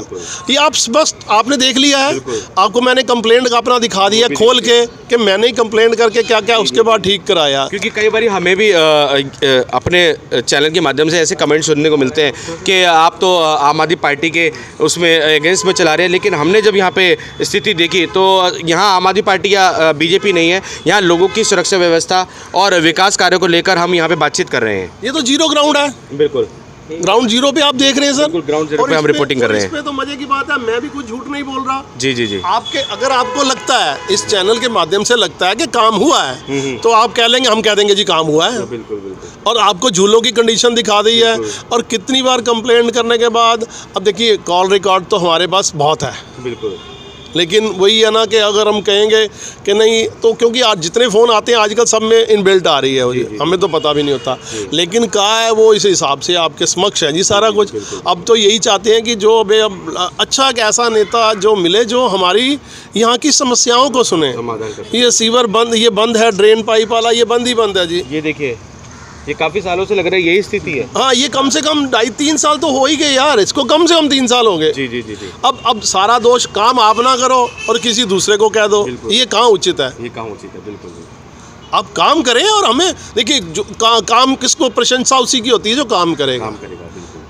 ये आप बस आपने देख लिया है, आपको मैंने कंप्लेंट का अपना दिखा दिया खोल के कि मैंने ही कंप्लेंट करके क्या क्या उसके बाद ठीक कराया। क्योंकि कई बार हमें भी अपने चैनल के माध्यम से ऐसे कमेंट सुनने को मिलते हैं कि आप तो आम आदमी पार्टी के उसमें अगेंस्ट में चला रहे हैं, लेकिन हमने जब यहाँ पे स्थिति देखी तो यहाँ आम आदमी पार्टी या बीजेपी नहीं है, यहाँ लोगों की सुरक्षा व्यवस्था और विकास कार्यों को लेकर हम यहाँ पे बातचीत कर रहे हैं। ये तो जीरो ग्राउंड है। बिल्कुल ग्राउंड जीरो पे आप देख रहे हैं सर। ग्राउंड जीरो पे हम रिपोर्टिंग कर रहे हैं। इसमें तो मजे की बात है, मैं भी कुछ झूठ नहीं बोल रहा। जी आपके अगर आपको लगता है, इस चैनल के माध्यम से लगता है कि काम हुआ है, तो आप कह लेंगे, हम कह देंगे जी काम हुआ है। बिल्कुल। और आपको झूलों की कंडीशन दिखा दी है, और कितनी बार कंप्लेंट करने के बाद, अब देखिए कॉल रिकॉर्ड तो हमारे पास बहुत है। बिल्कुल। लेकिन वही है ना कि अगर हम कहेंगे कि नहीं, तो क्योंकि आज जितने फ़ोन आते हैं आजकल सब में इनबिल्ट आ रही है वो जी, हमें तो पता भी नहीं होता, लेकिन कहा है वो इस हिसाब से आपके समक्ष है जी सारा कुछ। अब तो यही चाहते हैं कि जो अब अच्छा एक ऐसा नेता जो मिले जो हमारी यहाँ की समस्याओं को सुने। ये सीवर बंद, ये बंद है, ड्रेन पाइप वाला ये बंद ही बंद है जी। ये देखिए, ये काफ़ी सालों से लग रहा है यही स्थिति है। हाँ, ये कम से कम 2.5-3 साल तो हो ही गए यार, इसको कम से कम 3 साल हो गए। जी। अब सारा दोष काम आप ना करो और किसी दूसरे को कह दो, ये कहाँ उचित है? बिल्कुल। आप काम करें, और हमें देखिए जो काम किसको प्रशंसा उसी की होती है जो काम करेगा।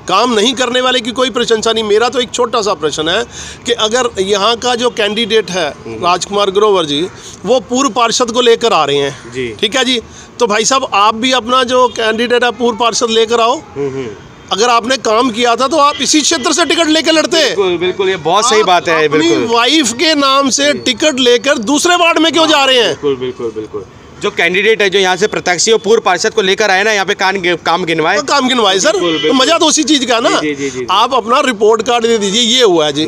काम नहीं करने वाले की कोई प्रशंसा नहीं। मेरा तो एक छोटा सा प्रश्न है कि अगर यहाँ का जो कैंडिडेट है राजकुमार ग्रोवर जी, वो पूर्व पार्षद को लेकर आ रहे हैं जी, ठीक है जी, तो भाई साहब आप भी अपना जो कैंडिडेट है पूर्व पार्षद लेकर आओ। अगर आपने काम किया था तो आप इसी क्षेत्र से टिकट लेकर लड़ते। बिल्कुल, ये बहुत सही बात है। अपनी वाइफ के नाम से टिकट लेकर दूसरे वार्ड में क्यों जा रहे हैं? बिल्कुल। जो कैंडिडेट है जो यहाँ से प्रत्याशी और पूर्व पार्षद को लेकर आए ना, यहाँ पे काम गिनवाए। तो काम गिनवाए सर, तो मजा तो उसी चीज का ना। आप अपना रिपोर्ट कार्ड दे दीजिए, ये हुआ है जी।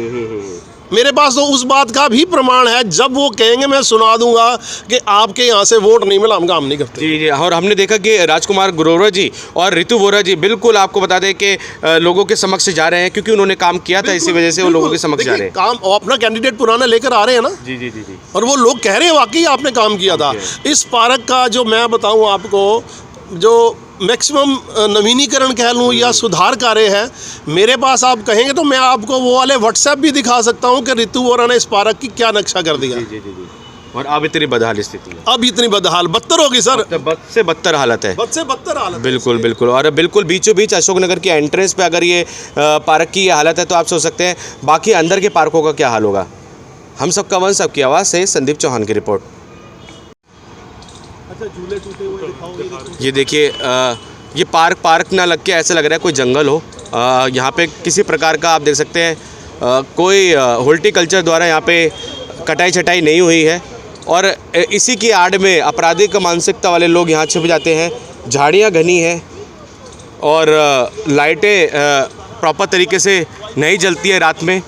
मेरे पास तो उस बात का भी प्रमाण है, जब वो कहेंगे मैं सुना दूंगा कि आपके यहाँ से वोट नहीं मिला, हम काम नहीं करते। जी। और हमने देखा कि राजकुमार ग्रोवर जी और रितु वोरा जी बिल्कुल आपको बता दें कि लोगों के समक्ष जा रहे हैं, क्योंकि उन्होंने काम किया था, इसी वजह से वो लोगों के समक्ष जा रहे हैं। काम अपना कैंडिडेट पुराना लेकर आ रहे हैं ना। जी। और वो लोग कह रहे हैं वाकई आपने काम किया था। इस पार्क का जो मैं बताऊँ आपको, जो मैक्सिमम नवीनीकरण कह लूँ या सुधार कार्य है, मेरे पास आप कहेंगे तो मैं आपको वो वाले व्हाट्सएप भी दिखा सकता हूँ कि रितु वोरा ने इस पार्क की क्या नक्शा कर दिया। और अब इतनी बदहाल स्थिति है। अब इतनी बदहाल बदतर होगी सर, तो बद से बदतर हालत है। बद से बदतर हालत। बिल्कुल बिल्कुल। और बिल्कुल बीचों बीच अशोकनगर की एंट्रेंस पे अगर ये पार्क की ये हालत है तो आप सोच सकते हैं बाकी अंदर के पार्कों का क्या हाल होगा। हम सबका मन सबकी आवाज़ से संदीप चौहान की रिपोर्ट। अच्छा, झूले टूटे हुए दिखाओगे। ये देखिए, ये पार्क ना लग के ऐसा लग रहा है कोई जंगल हो। यहाँ पे किसी प्रकार का आप देख सकते हैं कोई हॉर्टिकल्चर द्वारा यहाँ पे कटाई छटाई नहीं हुई है और इसी की आड़ में आपराधिक मानसिकता वाले लोग यहाँ छिप जाते हैं। झाड़ियाँ घनी हैं और लाइटें प्रॉपर तरीके से नहीं जलती है रात में,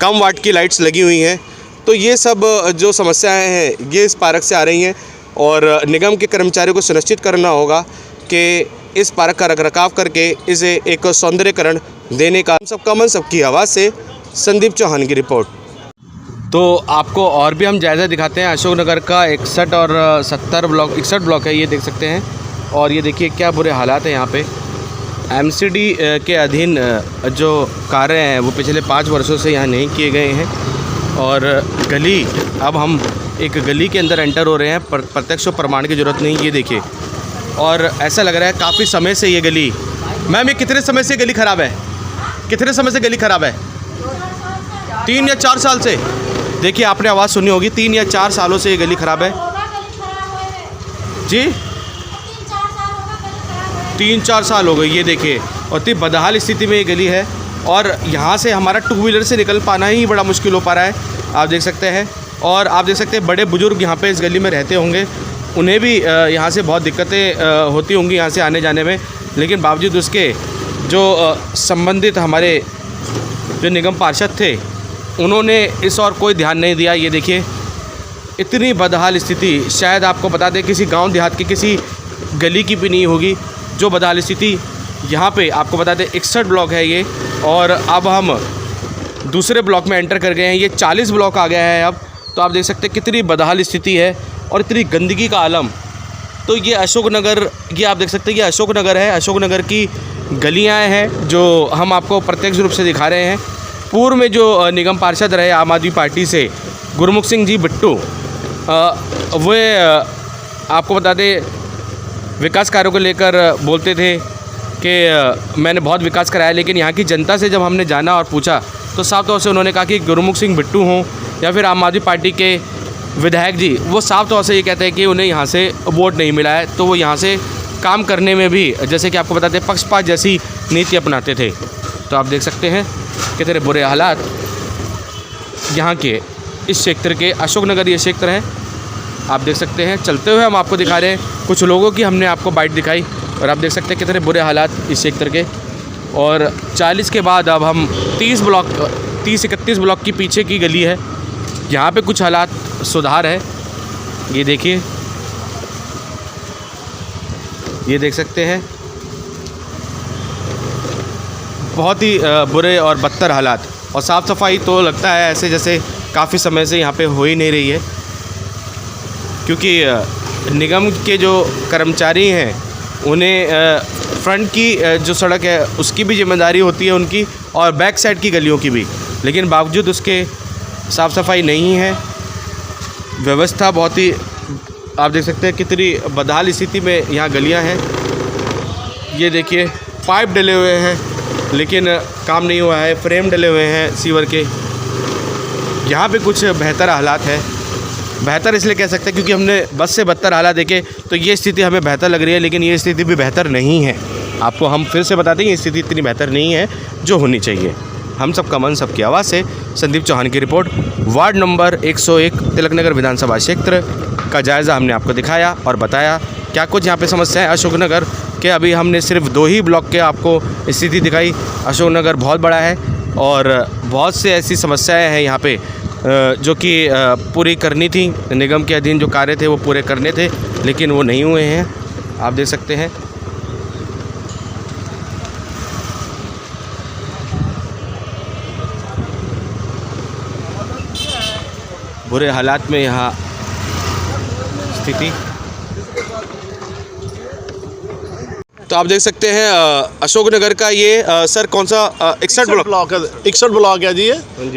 कम वाट की लाइट्स लगी हुई हैं। तो ये सब जो समस्याएं हैं ये इस पार्क से आ रही हैं और निगम के कर्मचारियों को सुनिश्चित करना होगा कि इस पार्क का रखरखाव करके इसे एक सौंदर्यकरण देने का। सबका मन सबकी आवाज़ से संदीप चौहान की रिपोर्ट। तो आपको और भी हम जायज़ा दिखाते हैं अशोकनगर का 61 और 70 ब्लॉक, 61 ब्लॉक है ये देख सकते हैं। और ये देखिए क्या बुरे हालात हैं यहाँ पे। एमसीडी के अधीन जो कार्य हैं वो पिछले 5 वर्षों से यहाँ नहीं किए गए हैं और गली, अब हम एक गली के अंदर एंटर हो रहे हैं। प्रत्यक्ष प्रमाण की ज़रूरत नहीं, ये देखिए। और ऐसा लग रहा है काफ़ी समय से ये गली, मैम ये कितने समय से गली ख़राब है? कितने समय से गली ख़राब है? 3 या 4 साल से। देखिए आपने आवाज़ सुनी होगी, 3 या 4 सालों से ये गली ख़राब है जी। 3-4 साल हो गए ये देखिए। और इतनी बदहाल स्थिति में ये गली है और यहाँ से हमारा 2 व्हीलर से निकल पाना ही बड़ा मुश्किल हो पा रहा है, आप देख सकते हैं। और आप देख सकते हैं बड़े बुजुर्ग यहाँ पे इस गली में रहते होंगे, उन्हें भी यहाँ से बहुत दिक्कतें होती होंगी यहाँ से आने जाने में। लेकिन बावजूद उसके जो संबंधित हमारे जो निगम पार्षद थे उन्होंने इस और कोई ध्यान नहीं दिया। ये देखिए इतनी बदहाल स्थिति शायद आपको बता दें किसी गांव देहात की किसी गली की भी नहीं होगी जो बदहाल स्थिति यहाँ पे। आपको बता दें 61 ब्लॉक है ये और अब हम दूसरे ब्लॉक में एंटर कर गए हैं। ये 40 ब्लॉक आ गया है अब। तो आप देख सकते हैं कितनी बदहाल स्थिति है और इतनी गंदगी का आलम। तो ये अशोकनगर, ये आप देख सकते हैं ये अशोकनगर है। अशोकनगर की गलियाँ हैं जो हम आपको प्रत्यक्ष रूप से दिखा रहे हैं। पूर्व में जो निगम पार्षद रहे आम आदमी पार्टी से गुरमुख सिंह जी बिट्टू, वे आपको बता दें विकास कार्यों को लेकर बोलते थे कि मैंने बहुत विकास कराया। लेकिन यहाँ की जनता से जब हमने जाना और पूछा तो साफ तौर से उन्होंने कहा कि गुरमुख सिंह बिट्टू हों या फिर आम आदमी पार्टी के विधायक जी, वो साफ तौर से ये कहते हैं कि उन्हें यहाँ से वोट नहीं मिला है। तो वो यहाँ से काम करने में भी जैसे कि आपको बताते पक्षपात जैसी नीति अपनाते थे। तो आप देख सकते हैं कितने बुरे हालात यहाँ के इस क्षेत्र के। अशोकनगर ये क्षेत्र है, आप देख सकते हैं। चलते हुए हम आपको दिखा रहे हैं कुछ लोगों की हमने आपको बाइट दिखाई और आप देख सकते हैं कितने बुरे हालात इस क्षेत्र के। और 40 के बाद अब हम 30-31 ब्लॉक की पीछे की गली है, यहाँ पे कुछ हालात सुधार है। ये देखिए, ये देख सकते हैं बहुत ही बुरे और बदतर हालात। और साफ़ सफाई तो लगता है ऐसे जैसे काफ़ी समय से यहाँ पे हो ही नहीं रही है, क्योंकि निगम के जो कर्मचारी हैं उन्हें फ्रंट की जो सड़क है उसकी भी जिम्मेदारी होती है उनकी और बैक साइड की गलियों की भी। लेकिन बावजूद उसके साफ़ सफाई नहीं है, व्यवस्था बहुत ही आप देख सकते हैं कितनी बदहाल स्थिति में यहाँ गलियाँ हैं। ये देखिए पाइप डले हुए हैं लेकिन काम नहीं हुआ है, फ्रेम डले हुए हैं सीवर के। यहाँ पे कुछ बेहतर हालात है, बेहतर इसलिए कह सकते हैं क्योंकि हमने बस से बदतर हालात देखे तो ये स्थिति हमें बेहतर लग रही है, लेकिन ये स्थिति भी बेहतर नहीं है। आपको हम फिर से बताते हैं ये स्थिति इतनी बेहतर नहीं है जो होनी चाहिए। हम सबका मन सबकी आवाज़ से संदीप चौहान की रिपोर्ट। वार्ड नंबर 101 तिलकनगर विधानसभा क्षेत्र का जायज़ा हमने आपको दिखाया और बताया क्या कुछ यहाँ पे समस्या है अशोकनगर के। अभी हमने सिर्फ 2 ही ब्लॉक के आपको स्थिति दिखाई। अशोकनगर बहुत बड़ा है और बहुत से ऐसी समस्याएं हैं यहाँ पे जो कि पूरी करनी थी। निगम के अधीन जो कार्य थे वो पूरे करने थे लेकिन वो नहीं हुए हैं, आप देख सकते हैं। बुरे हालात में यहाँ स्थिति। तो आप देख सकते हैं अशोकनगर का ये सर कौन सा 61 ब्लॉक है, 61 ब्लॉक है जी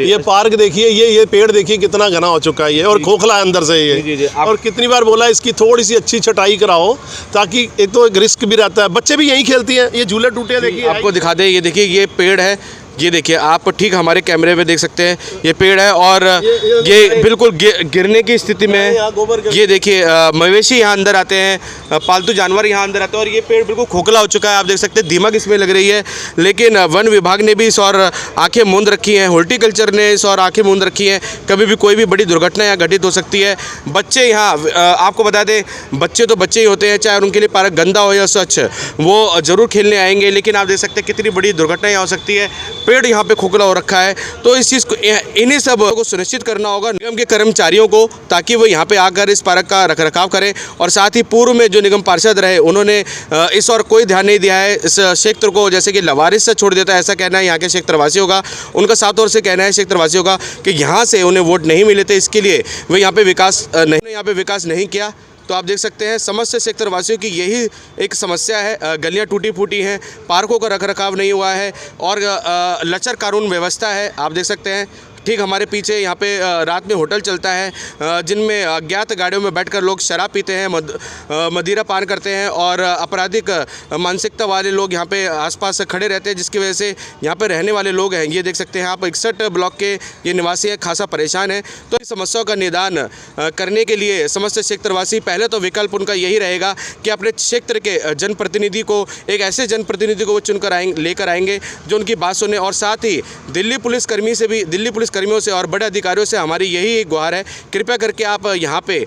ये पार्क देखिए, ये पेड़ देखिए कितना घना हो चुका है ये, और खोखला है अंदर से ये। और कितनी बार बोला इसकी थोड़ी सी अच्छी छटाई कराओ, ताकि एक तो एक रिस्क भी रहता है, बच्चे भी यहीं खेलती हैं। ये झूले टूटे देखिए, आपको दिखा दे, ये देखिए ये पेड़ है, ये देखिए आप ठीक हमारे कैमरे में देख सकते हैं ये पेड़ है, और ये बिल्कुल गिरने की स्थिति में है। ये देखिए मवेशी यहाँ अंदर आते हैं, पालतू जानवर यहाँ अंदर आते हैं, और ये पेड़ बिल्कुल खोखला हो चुका है। आप देख सकते हैं दीमक इसमें लग रही है, लेकिन वन विभाग ने भी इस और आंखें मूंद रखी हैं, हॉर्टिकल्चर ने इस और आंखें मूंद रखी हैं। कभी भी कोई भी बड़ी दुर्घटना यहाँ घटित हो सकती है। बच्चे यहाँ आपको बता दें, बच्चे तो बच्चे ही होते हैं, चाहे उनके लिए पार्क गंदा हो या स्वच्छ, वो ज़रूर खेलने आएंगे, लेकिन आप देख सकते हैं कितनी बड़ी दुर्घटना यहाँ हो सकती है। पेड़ यहाँ पे खोखला हो रखा है, तो इस चीज़ को, इन्हीं सब को सुनिश्चित करना होगा निगम के कर्मचारियों को, ताकि वो यहाँ पे आकर इस पार्क का रखरखाव करें। और साथ ही पूर्व में जो निगम पार्षद रहे, उन्होंने इस और कोई ध्यान नहीं दिया है। इस क्षेत्र को जैसे कि लवारिस से छोड़ देता है, ऐसा कहना है यहाँ के क्षेत्रवासियों का। उनका साफ तौर से कहना है क्षेत्रवासियों का कि यहाँ से उन्हें वोट नहीं मिले थे, इसके लिए वे यहाँ पे विकास नहीं किया। तो आप देख सकते हैं समस्त क्षेत्रवासियों की यही एक समस्या है। गलियां टूटी फूटी हैं, पार्कों का रखरखाव नहीं हुआ है, और लचर कानून व्यवस्था है। आप देख सकते हैं ठीक हमारे पीछे यहाँ पे रात में होटल चलता है, जिनमें अज्ञात गाड़ियों में बैठकर लोग शराब पीते हैं, मदिरा पान करते हैं, और आपराधिक मानसिकता वाले लोग यहाँ पे आसपास खड़े रहते हैं, जिसकी वजह से यहाँ पे रहने वाले लोग हैं, ये देख सकते हैं आप 61 ब्लॉक के ये निवासी हैं, खासा परेशान हैं। तो इस समस्याओं का निदान करने के लिए समस्त क्षेत्रवासी, पहले तो विकल्प उनका यही रहेगा कि अपने क्षेत्र के जनप्रतिनिधि को, एक ऐसे जनप्रतिनिधि को वो चुनकर लेकर आएंगे जो उनकी बात सुने। और साथ ही दिल्ली पुलिस कर्मियों से और बड़े अधिकारियों से हमारी यही एक गुहार है, कृपया करके आप यहाँ पे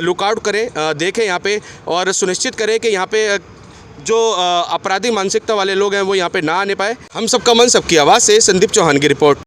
लुकआउट करें, देखें यहाँ पे, और सुनिश्चित करें कि यहाँ पे जो आपराधिक मानसिकता वाले लोग हैं वो यहाँ पे ना आने पाए। हम सबका मन सबकी आवाज़ से संदीप चौहान की रिपोर्ट।